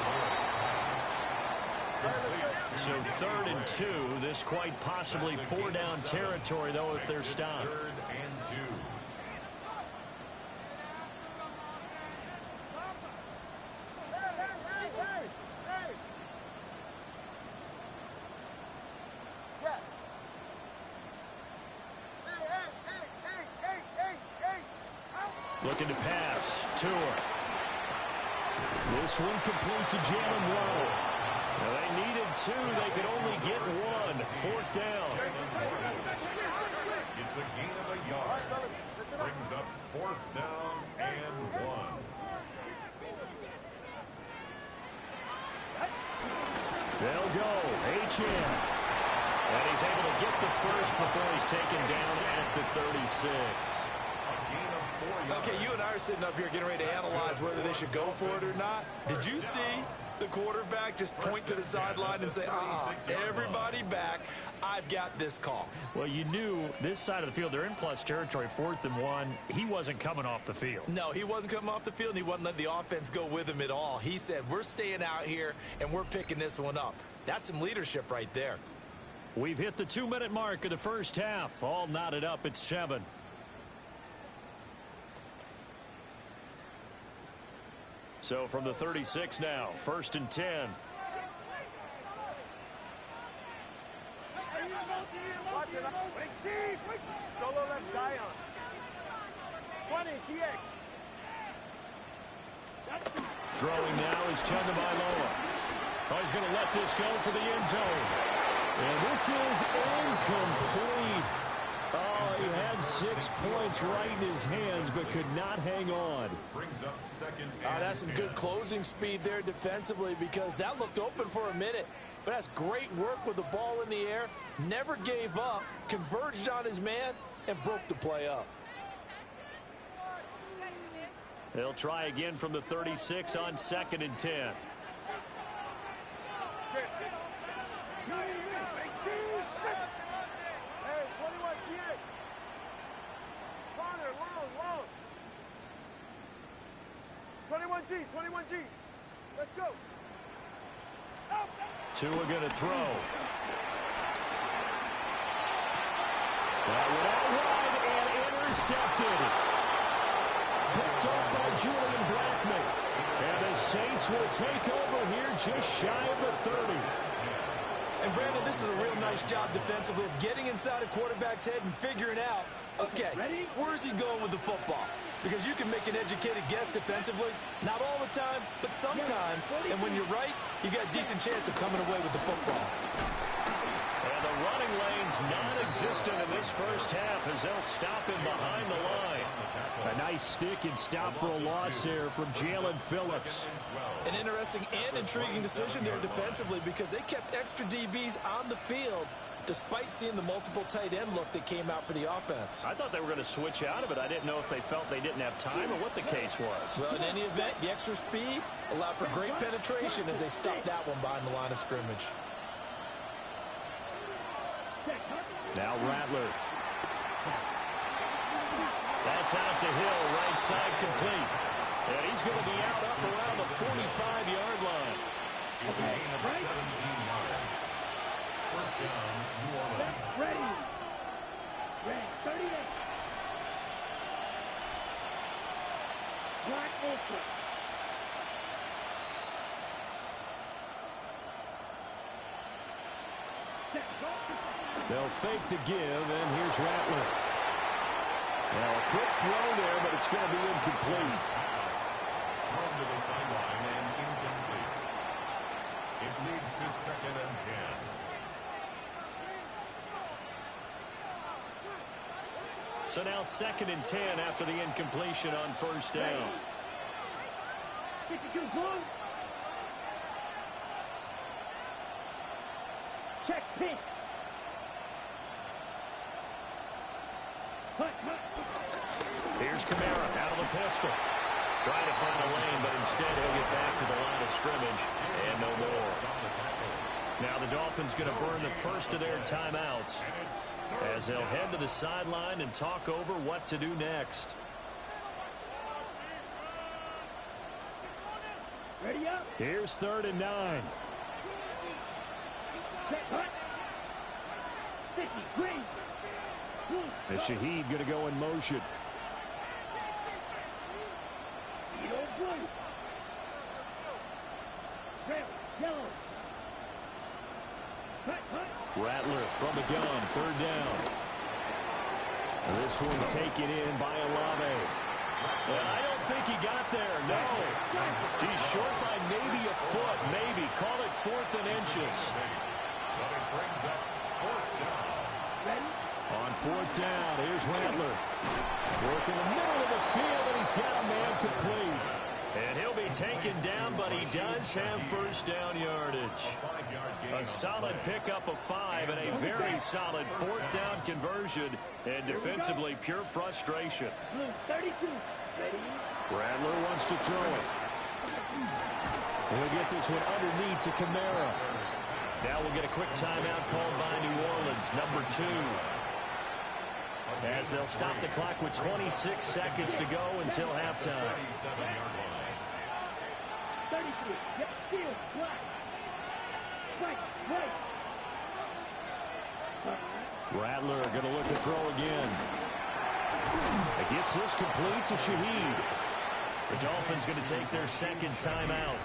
So 3rd and 2. This quite possibly 4-down territory, though, if they're stopped. 3rd and 2. Looking to pass. Tua. This one complete to Jalen Waddle. Well, they needed 2. They could only get 1. 4th down. It's a gain of a yard. Brings up 4th down and 1. They'll go. H.M. And he's able to get the first before he's taken down at the 36. Okay, you and I are sitting up here getting ready to analyze whether they should go for it or not. Did you see the quarterback just point to the sideline and say, everybody back, I've got this call? Well, you knew this side of the field, they're in plus territory, 4th and 1. He wasn't coming off the field. No, he wasn't coming off the field, and he wasn't letting the offense go with him at all. He said, we're staying out here, and we're picking this one up. That's some leadership right there. We've hit the 2-minute mark of the first half. All knotted up at 7. So from the 36 now, 1st and 10. Solo left Zion. 20, TX. Throwing now is Tagovailoa. Oh, he's going to let this go for the end zone. And this is incomplete. Oh, he had 6 points right in his hands, but could not hang on. Brings up 2nd and That's some good closing speed there defensively, because that looked open for a minute. But that's great work with the ball in the air. Never gave up, converged on his man, and broke the play up. They'll try again from the 36 on 2nd and 10. Hey, 21 TX. Corner, long. 21G. Let's go. Tua going to throw. That went out wide and intercepted. Picked up by Julian Blackman. And the Saints will take over here just shy of the 30. And, Brandon, this is a real nice job defensively of getting inside a quarterback's head and figuring out, okay, where's he going with the football? Because you can make an educated guess defensively, not all the time, but sometimes. And when you're right, you've got a decent chance of coming away with the football. And the running lane's non-existent in this first half as they'll stop him behind the line. A nice stick and stop for a loss there from Jalen Phillips. An interesting and intriguing decision there defensively, because they kept extra DBs on the field despite seeing the multiple tight end look that came out for the offense. I thought they were going to switch out of it. I didn't know if they felt they didn't have time or what the case was. Well, in any event, the extra speed allowed for great penetration as they stopped that one behind the line of scrimmage. Now Rattler. That's out to Hill, right side complete. And he's going to be out up around the 45-yard line. It's a gain of 17 yards. First down, New Orleans. Ready, 38. Black open. They'll fake the give, and here's Rattler. Now a quick throw there, but it's going to be incomplete. Thrown to the sideline and incomplete. It leads to 2nd and 10. So now 2nd and 10 after the incompletion on first down. 52 points. Check pitch. Here's Kamara out of the pistol. Trying to find a lane, but instead he'll get back to the line of scrimmage and no more. Now the Dolphins going to burn the first of their timeouts as they'll head to the sideline and talk over what to do next. Ready up. Here's 3rd and 9. Set, hut. 50, green. The Shaheed going to go in motion. Blue. Red, yellow. Hut, hut. Rattler from the gun, 3rd down. This one taken in by Olave. And I don't think he got there, no. He's short by maybe a foot, maybe. Call it 4th and inches. But it brings up 4th down. Ready? On 4th down, here's Rattler. Working the middle of the field, and he's got a man complete. And he'll be taken down, but he does have 1st down yardage. A solid pickup of 5 and a very solid 4th down conversion. And defensively, pure frustration. Blue 32. Ready? Rattler wants to throw it. He'll get this one underneath to Kamara. Now we'll get a quick timeout called by New Orleans, number 2. As they'll stop the clock with 26 seconds to go until halftime. 33. Get steal. Black. Right. Rattler going to look to throw again. It gets this complete to Shaheed. The Dolphins going to take their 2nd timeout.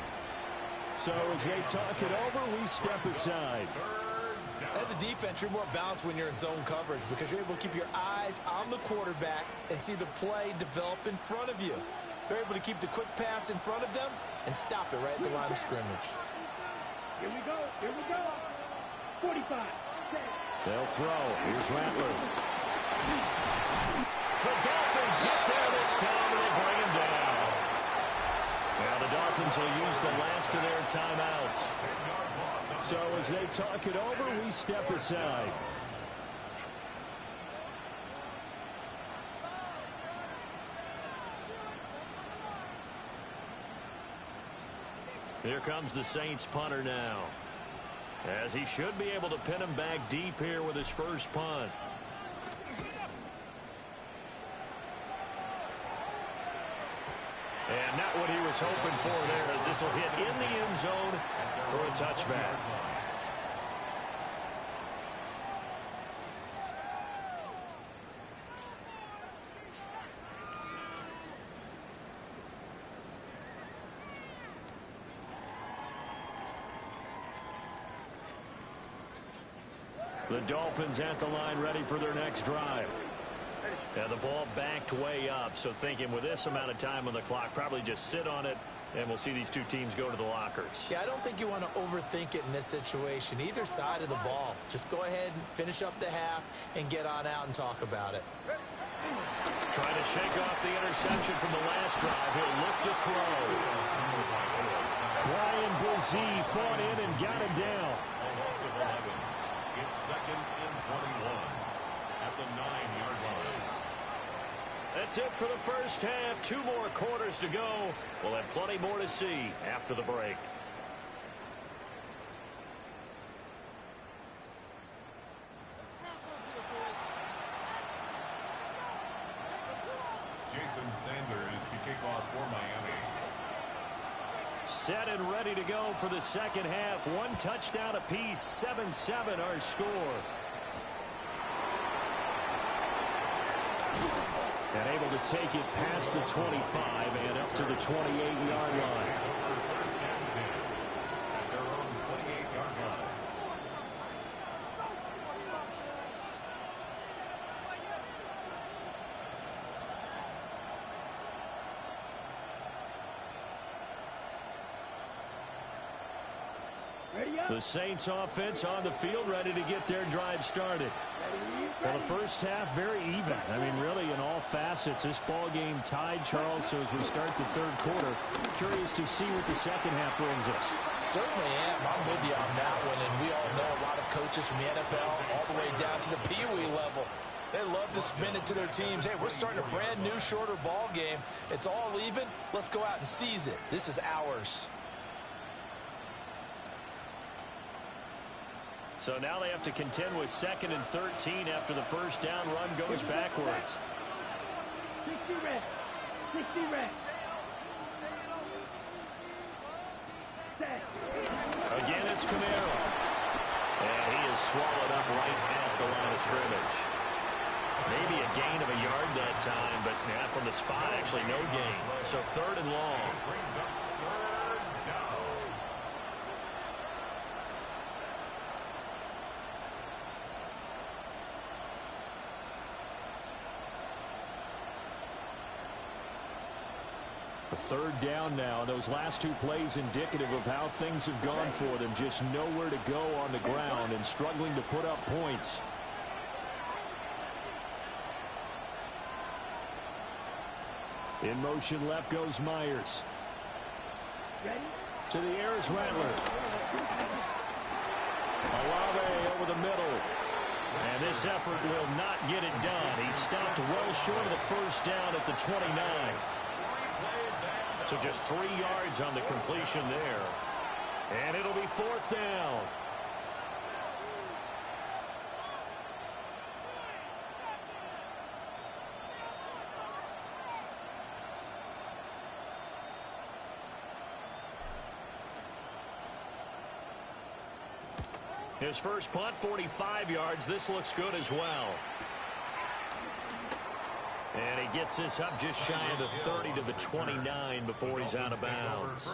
So as they talk it over, we step aside. As a defense, you're more balanced when you're in zone coverage because you're able to keep your eyes on the quarterback and see the play develop in front of you. They're able to keep the quick pass in front of them and stop it right at the line of scrimmage. Here we go. 45. They'll throw. Here's Rattler. The Dolphins get there this time, and they bring him down. Now the Dolphins will use the last of their timeouts. So as they talk it over, we step aside. Here comes the Saints punter now, as he should be able to pin him back deep here with his first punt. And not what he was hoping for there, as this will hit in the end zone for a touchback. The Dolphins at the line, ready for their next drive. And the ball backed way up, so thinking with this amount of time on the clock, probably just sit on it, and we'll see these two teams go to the lockers. Yeah, I don't think you want to overthink it in this situation. Either side of the ball. Just go ahead and finish up the half and get on out and talk about it. Trying to shake off the interception from the last drive. He'll look to throw. Brian Brzee fought in and got him down. It's 2nd and 21 at the 9-yard line. That's it for the first half. 2 more quarters to go. We'll have plenty more to see after the break. Jason Sanders to kick off for Miami. Set and ready to go for the second half. 1 touchdown apiece. 7-7 our score. And able to take it past the 25 and up to the 28-yard line. First and 10 at their own 28-yard line. The Saints offense on the field, ready to get their drive started. Well, the first half very even. I mean, really, in all facets, this ball game tied, Charles. So as we start the third quarter, curious to see what the second half brings us. Certainly am. I'm with you on that one. And we all know a lot of coaches from the NFL all the way down to the Pee-wee level. They love to spin it to their teams. Hey, we're starting a brand new, shorter ball game. It's all even. Let's go out and seize it. This is ours. So now they have to contend with 2nd and 13 after the first down run goes backwards. 60 rest. 60 rest. Kamara. And he is swallowed up right at the line of scrimmage. Maybe a gain of a yard that time, but not from the spot. Actually, no gain. So 3rd and long. Brings up 3rd down. A 3rd down now. Those last 2 plays indicative of how things have gone for them. Just nowhere to go on the ground and struggling to put up points. In motion left goes Myers. To the air is Rattler. Olave over the middle. And this effort will not get it done. He stopped well short of the 1st down at the 29. So just 3 yards on the completion there. And it'll be 4th down. His first punt, 45 yards. This looks good as well. And he gets this up just shy of the 30 to the 29 before he's out of bounds.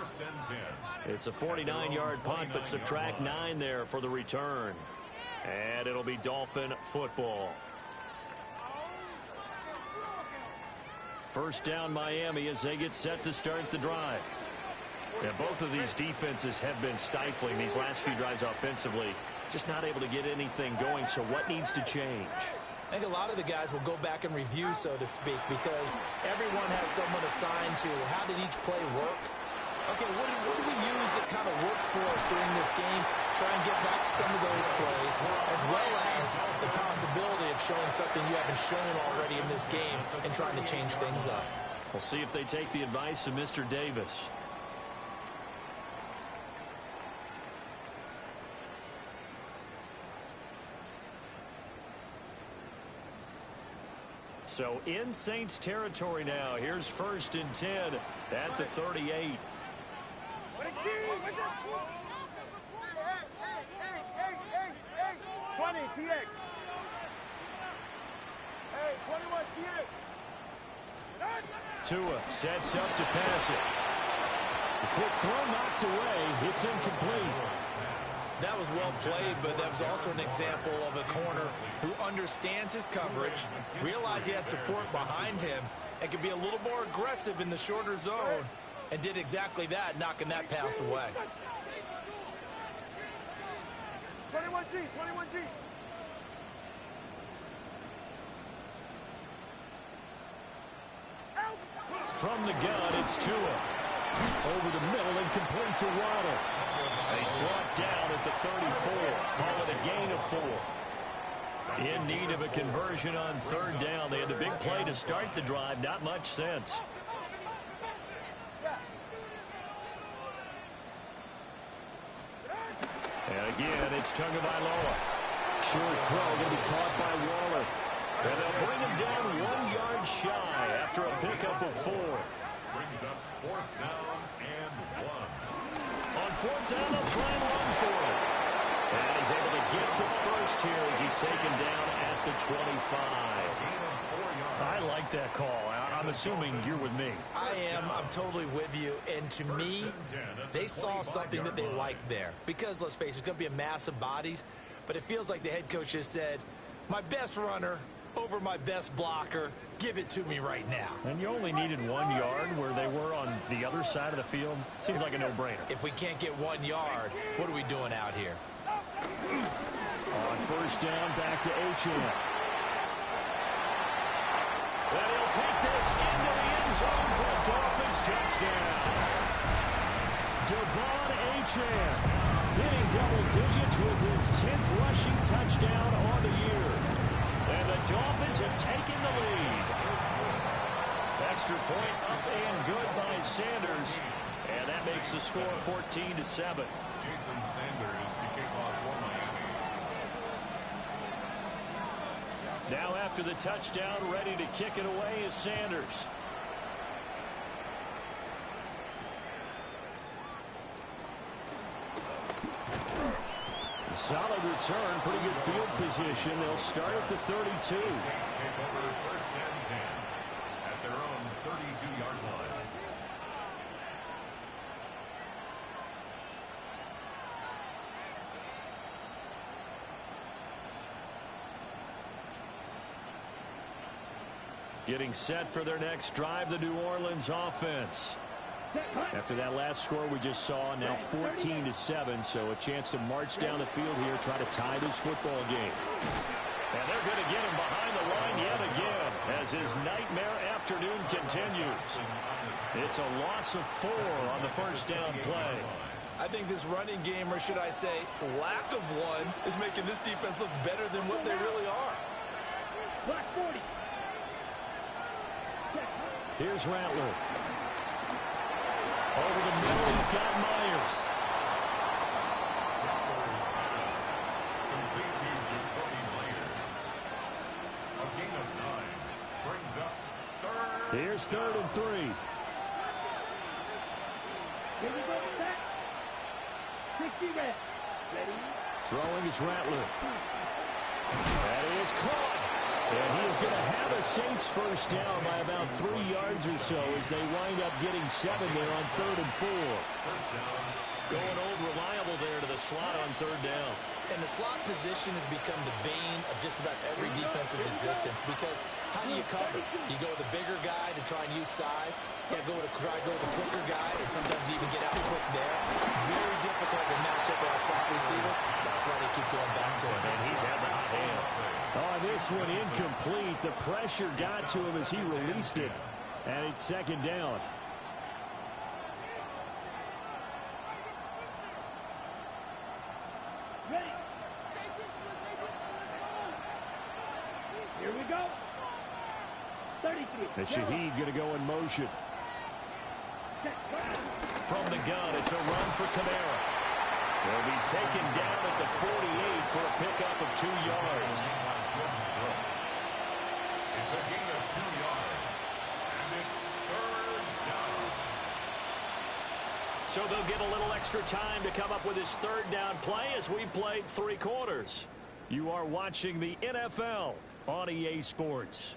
It's a 49-yard punt, but subtract 9 there for the return. And it'll be Dolphin football. First down Miami as they get set to start the drive. Yeah, both of these defenses have been stifling these last few drives offensively. Just not able to get anything going, so what needs to change? I think a lot of the guys will go back and review, so to speak, because everyone has someone assigned to how did each play work. Okay, what do we use that kind of worked for us during this game? Try and get back some of those plays, as well as the possibility of showing something you haven't shown already in this game and trying to change things up. We'll see if they take the advice of Mr. Davis. So in Saints territory now. Here's 1st and 10 at the 38. 20 TX. Hey, 21 TX. Tua sets up to pass it. The quick throw knocked away. It's incomplete. That was well played, but that was also an example of a corner who understands his coverage, realized he had support behind him, and could be a little more aggressive in the shorter zone, and did exactly that, knocking that pass away. 21G, 21G. From the gun, it's Tua. Over the middle and complete to Waddle. He's brought down at the 34. Call it a gain of 4. In need of a conversion on 3rd down. They had the big play to start the drive. Not much sense. And again, it's Tagovailoa. Short throw going to be caught by Waller. And they'll bring him down 1 yard shy after a pickup of 4. Brings up 4th down and 1. On 4th down, they'll try and run for it. And he's able to get the first here as he's taken down at the 25. I like that call. I'm assuming you're with me. I am. I'm totally with you. And to me, they saw something that they liked there. Because, let's face it, it's going to be a mass of bodies. But it feels like the head coach just said, my best runner over my best blocker. Give it to me right now. And you only needed 1 yard where they were on the other side of the field. Seems like a no-brainer. If we can't get 1 yard, what are we doing out here? On 1st down, back to Achane. And he'll take this into the end zone for a Dolphins touchdown. Devon Achane hitting double digits with his 10th rushing touchdown on the year. And the Dolphins have taken the lead. Extra point up and good by Sanders. And that makes the score 14-7. Jason Sanders to kick off for Miami. Now after the touchdown, ready to kick it away is Sanders. Solid return, pretty good field position. They'll start at the 32. The Saints take over first and 10 at their own 32-yard line. Getting set for their next drive, the New Orleans offense. After that last score we just saw, now 14-7, so a chance to march down the field here, try to tie this football game. And they're going to get him behind the line yet again as his nightmare afternoon continues. It's a loss of 4 on the first down play. I think this running game, or should I say lack of one, is making this defense look better than what they really are. Black 40. Here's Rattler. Over the middle, he's got Myers. Complete to Jacoby Myers. A gain of 9 brings up third. Here's 3rd and 3. Here we go, set. 60 reps. Ready? Throwing is Rattler. That is caught. And he is going to have a Saints first down by about 3 yards or so as they wind up getting 7 there on 3rd and 4. First down. Going old reliable there to the slot on 3rd down. And the slot position has become the bane of just about every defense's existence, because how do you cover? Do you go with a bigger guy to try and use size? You got to try to go with a quicker guy, and sometimes you even get out quick there. Very difficult to match up with a slot receiver. That's why they keep going back to him. And he's had the hot hand. Oh, this one incomplete. The pressure got to him as he released it. And it's 2nd down. Ready? Here we go. 33. And Shaheed going to go in motion. From the gun, it's a run for Kamara. They'll be taken down at the 48 for a pickup of 2 yards. It's a gain of 2 yards. And it's 3rd down. So they'll get a little extra time to come up with his 3rd down play as we played 3 quarters. You are watching the NFL on EA Sports.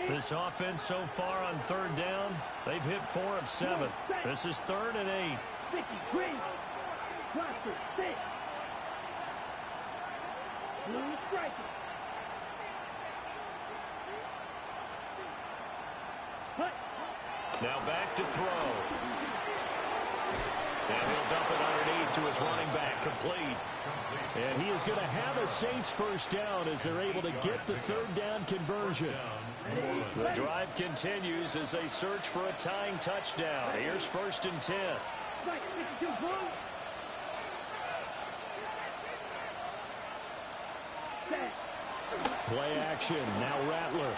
This offense so far on 3rd down, they've hit 4 of 7. This is 3rd and 8. Green. Cluster, 6. Blue striker. Hut. Now back to throw. And he'll dump it underneath to his running back, complete. And he is going to have a Saints first down as they're able to get the 3rd down conversion. The drive continues as they search for a tying touchdown. Here's 1st and 10. Play action. Now Rattler.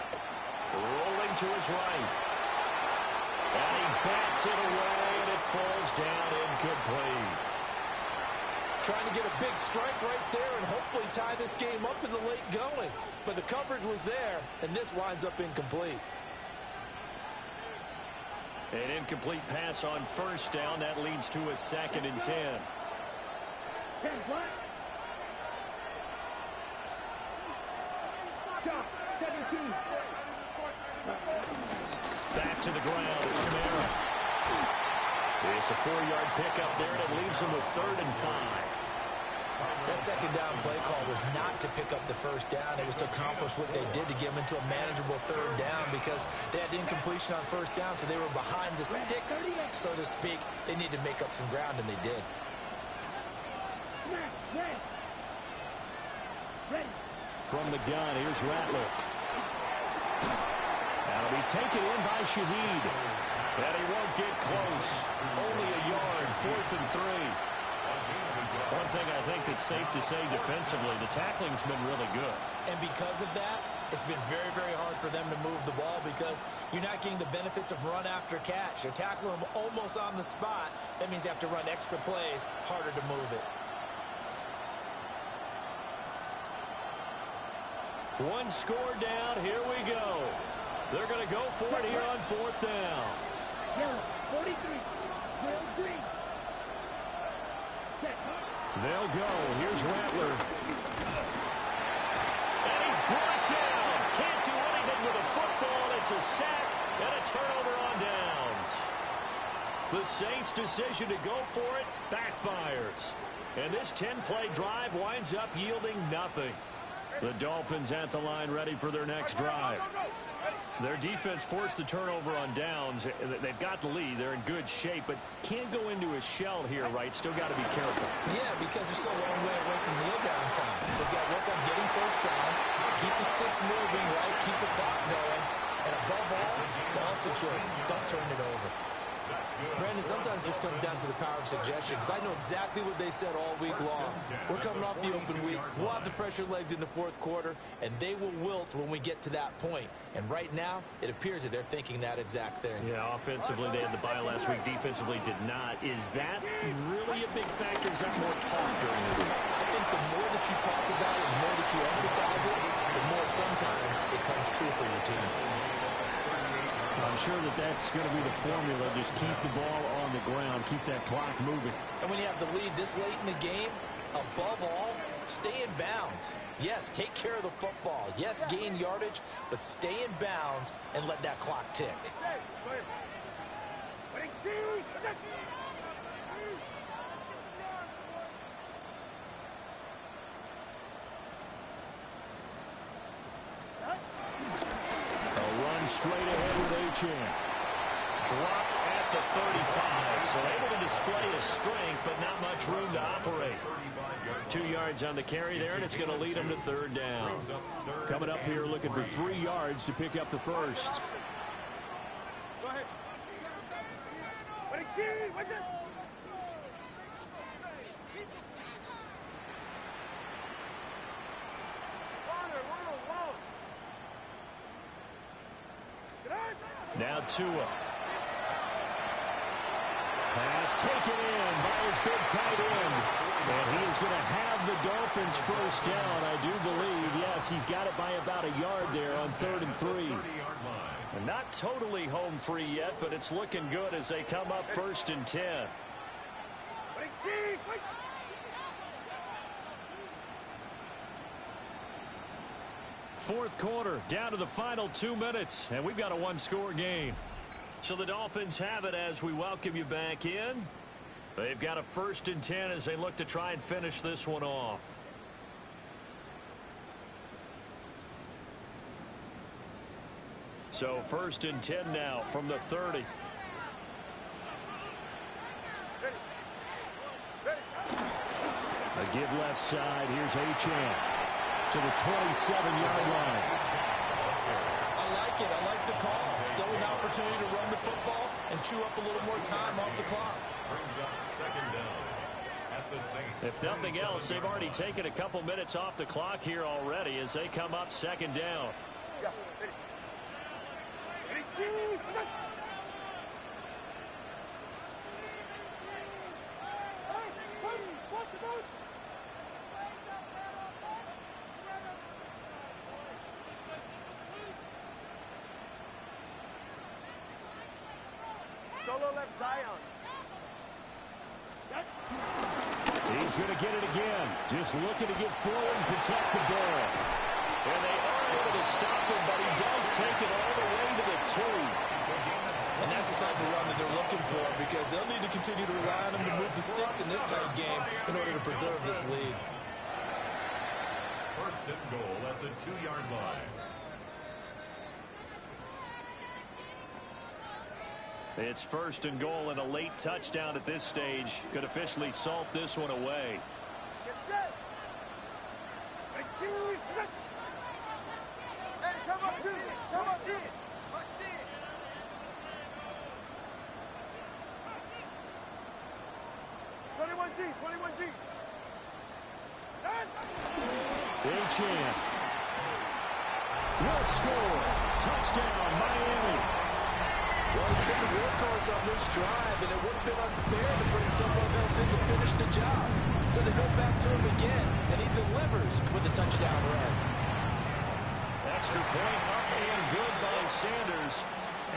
Rolling to his right. And he bats it away, and it falls down incomplete. Trying to get a big strike right there and hopefully tie this game up in the late going. But the coverage was there, and this winds up incomplete. An incomplete pass on 1st down. That leads to a 2nd and 10. Back to the ground. It's Kamara. It's a 4-yard pickup there, and it leaves him with 3rd and 5. That 2nd down play call was not to pick up the 1st down. It was to accomplish what they did to get them into a manageable 3rd down, because they had incompletion on 1st down, so they were behind the sticks, so to speak. They needed to make up some ground, and they did. From the gun, here's Rattler. That'll be taken in by Shaheed. And he won't get close. Only a yard, 4th and 3. One thing I think that's safe to say defensively, the tackling's been really good. And because of that, it's been very, very hard for them to move the ball, because you're not getting the benefits of run after catch. You're tackling them almost on the spot. That means you have to run extra plays, harder to move it. One score down. Here we go. They're going to go for it here on 4th down. Yellow, 43. Will green. Set. They'll go. Here's Rattler. And he's brought down. Can't do anything with a football. It's a sack and a turnover on downs. The Saints' decision to go for it backfires. And this 10-play drive winds up yielding nothing. The Dolphins at the line ready for their next drive. Their defense forced the turnover on downs. They've got the lead. They're in good shape, but can't go into a shell here, right? Still got to be careful. Yeah, because they're still a long way away from kneel down time. So you've got to work on getting first downs, keep the sticks moving, right? Keep the clock going. And above all, ball secure. Don't turn it over. Brandon, sometimes it just comes down to the power of suggestion, because I know exactly what they said all week long. We're coming off the open week. We'll have the fresher legs in the 4th quarter, and they will wilt when we get to that point. And right now, it appears that they're thinking that exact thing. Yeah, offensively, they had the bye last week. Defensively, did not. Is that really a big factor? Is that more talk during the week? I think the more that you talk about it, the more that you emphasize it, the more sometimes it comes true for your team. I'm sure that that's going to be the formula. Just keep the ball on the ground. Keep that clock moving. And when you have the lead this late in the game, above all, stay in bounds. Yes, take care of the football. Yes, gain yardage, but stay in bounds and let that clock tick. Straight ahead with Achane. Dropped at the 35, so able to display his strength, but not much room to operate. 2 yards on the carry there, and it's going to lead him to 3rd down. Coming up here looking for 3 yards to pick up the first. Go ahead. Now Tua. Pass taken in by his big tight end. And he is going to have the Dolphins first down, I do believe. Yes, he's got it by about a yard there on 3rd and 3. And not totally home free yet, but it's looking good as they come up 1st and 10. Fourth quarter, down to the final 2 minutes, and we've got a one-score game. So the Dolphins have it as we welcome you back in. They've got a 1st and 10 as they look to try and finish this one off. So 1st and 10 now from the 30. A give left side. Here's Achane to the 27-yard line. I like it. I like the call. Still an opportunity to run the football and chew up a little more time off the clock. Brings up 2nd down at the Saints. If nothing else, they've already taken a couple minutes off the clock here already as they come up 2nd down. Solo left Zion. He's going to get it again. Just looking to get forward and protect the ball. And they are able to stop him, but he does take it all the way to the 2. And that's the type of run that they're looking for, because they'll need to continue to rely on him to move the sticks in this tight game in order to preserve this lead. 1st and goal at the 2-yard line. It's 1st and goal, and a late touchdown at this stage could officially salt this one away. Get set. Hey, come on, two. Come on, two. 21G. Achane will score. Touchdown, Miami. Well, he's been the workhorse on this drive, and it would have been unfair to bring someone else in to finish the job. So they go back to him again, and he delivers with a touchdown run. extra point up and good by Sanders.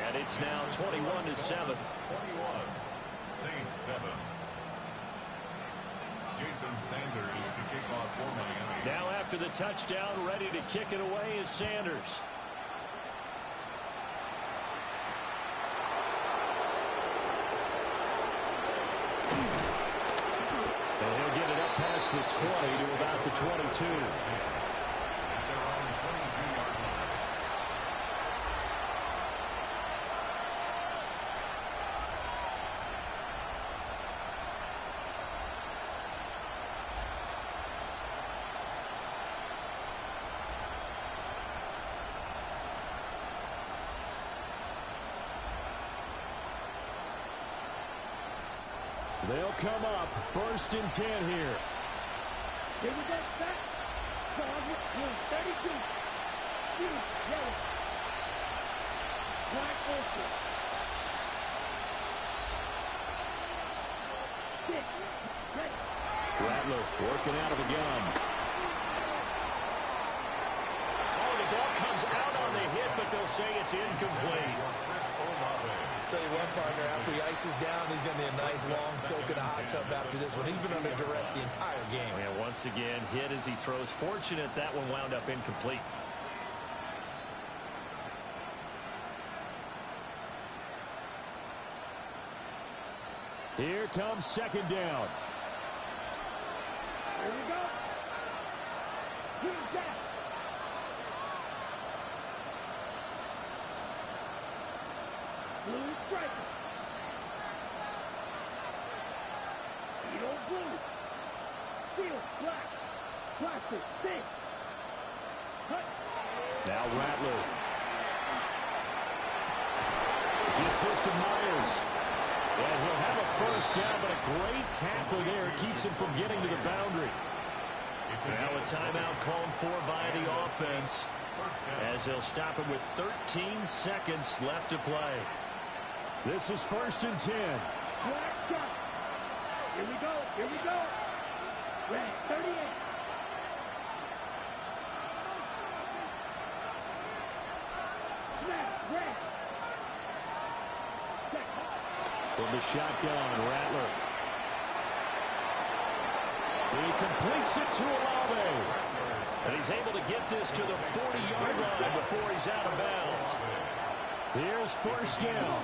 And it's now 21-7. 21. Saints 7. Jason Sanders to kick off for Miami. Now after the touchdown, ready to kick it away is Sanders. And he'll get it up past the 20 to about the 22. At their own 22-yard line. They'll come up 1st and 10 here. Here we go, set. Target, 32. Shoot, yellow. Wide open. 6. Ready. Rattler working out of the gun. Oh, the ball comes out on the hit, but they'll say it's incomplete. Tell you what, partner, after he ices down, he's going to be a nice long soak in a hot tub after this one. He's been under duress the entire game. And once again, hit as he throws. Fortunate that one wound up incomplete. Here comes 2nd down. Here we go. Here's that. Blue striker. Yellow blue. Steel black. Plastic 6. Cut. Now Rattler. Gets this to Myers. And he'll have a 1st down, but a great tackle there keeps him from getting to the boundary. Now a timeout called for by the offense, as they'll stop it with 13 seconds left to play. This is 1st and 10. Black shot. Here we go. Here we go. Red 38. Snap. Red. From the shotgun, Rattler. He completes it to Olave. And he's able to get this to the 40-yard line before he's out of bounds. Here's 1st down.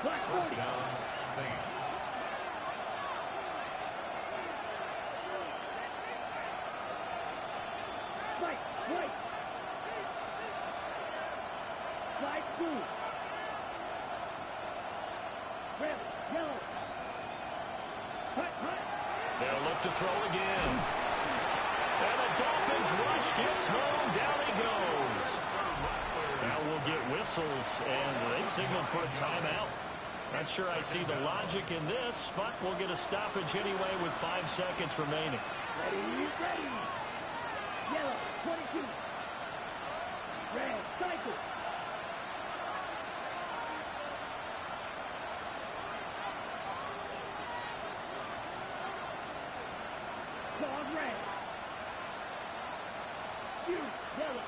First down, Saints. Right, right. Side 2. Red, yellow. Hut, hut. They'll look to throw again. And the Dolphins rush gets home. Down he goes. Now we'll get whistles, and they've signaled for a timeout. Not sure I see the logic in this, but we'll get a stoppage anyway with 5 seconds remaining. Ready, ready. Yellow, 22. Red, cycle. Dog red. You, yellow.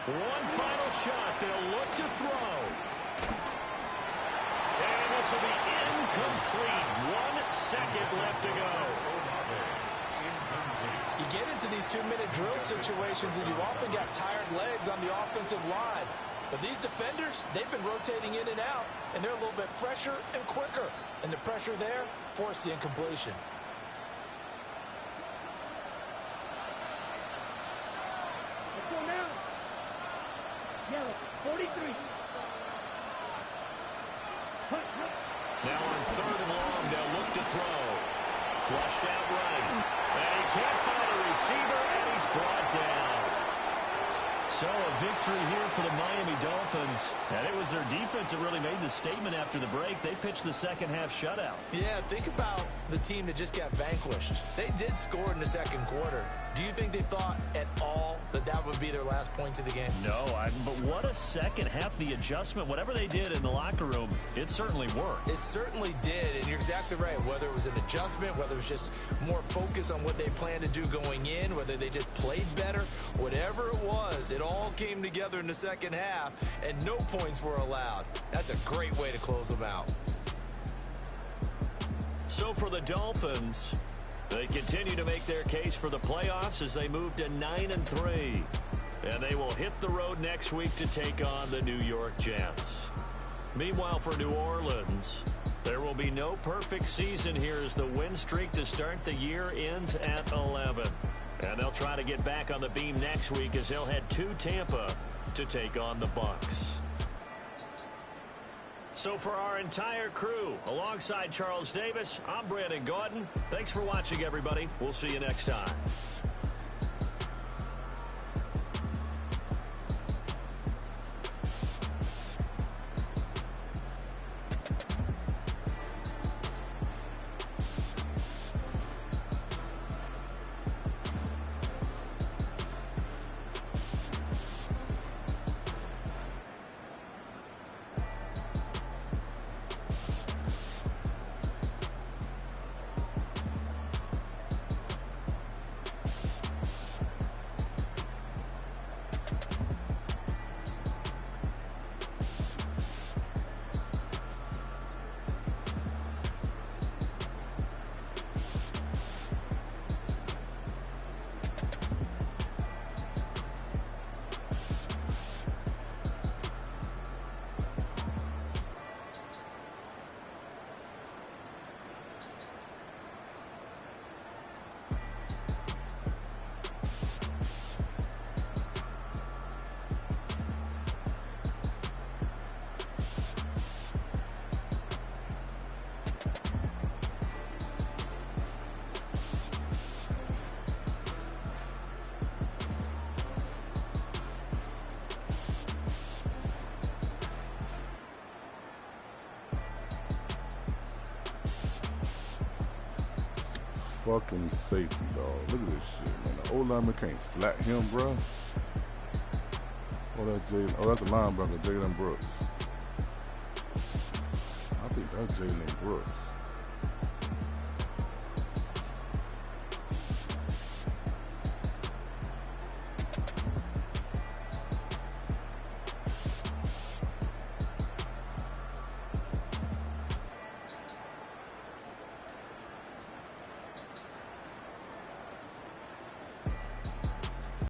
One final shot. They'll look to throw. And this will be incomplete. 1 second left to go. You get into these 2-minute drill situations and you've often got tired legs on the offensive line. But these defenders, they've been rotating in and out, and they're a little bit fresher and quicker. And the pressure there forced the incompletion. Let's go now. Yellow, 43. Hut, hut. Now on 3rd and long, they'll look to throw. Flushed out right. And he can't find a receiver, and he's brought down. So a victory here for the Miami Dolphins. And it was their defense that really made the statement after the break. They pitched the second half shutout. Yeah, think about the team that just got vanquished. They did score in the 2nd quarter. Do you think they thought at all that that would be their last points of the game. No, but what a second half. The adjustment, whatever they did in the locker room, it certainly worked. It certainly did, and you're exactly right. Whether it was an adjustment, whether it was just more focus on what they planned to do going in, whether they just played better, whatever it was, it all came together in the second half, and no points were allowed. That's a great way to close them out. So for the Dolphins, they continue to make their case for the playoffs as they move to 9-3. And they will hit the road next week to take on the New York Jets. Meanwhile, for New Orleans, there will be no perfect season here as the win streak to start the year ends at 11. And they'll try to get back on the beam next week as they'll head to Tampa to take on the Bucs. So for our entire crew, alongside Charles Davis, I'm Brandon Gaudin. Thanks for watching, everybody. We'll see you next time. Fucking safety, dog. Look at this shit, man. The O-lineman can't flat him, bro. Oh, that's Jalen. Oh, that's the linebacker, Jalen Brooks. I think that's Jalen Brooks.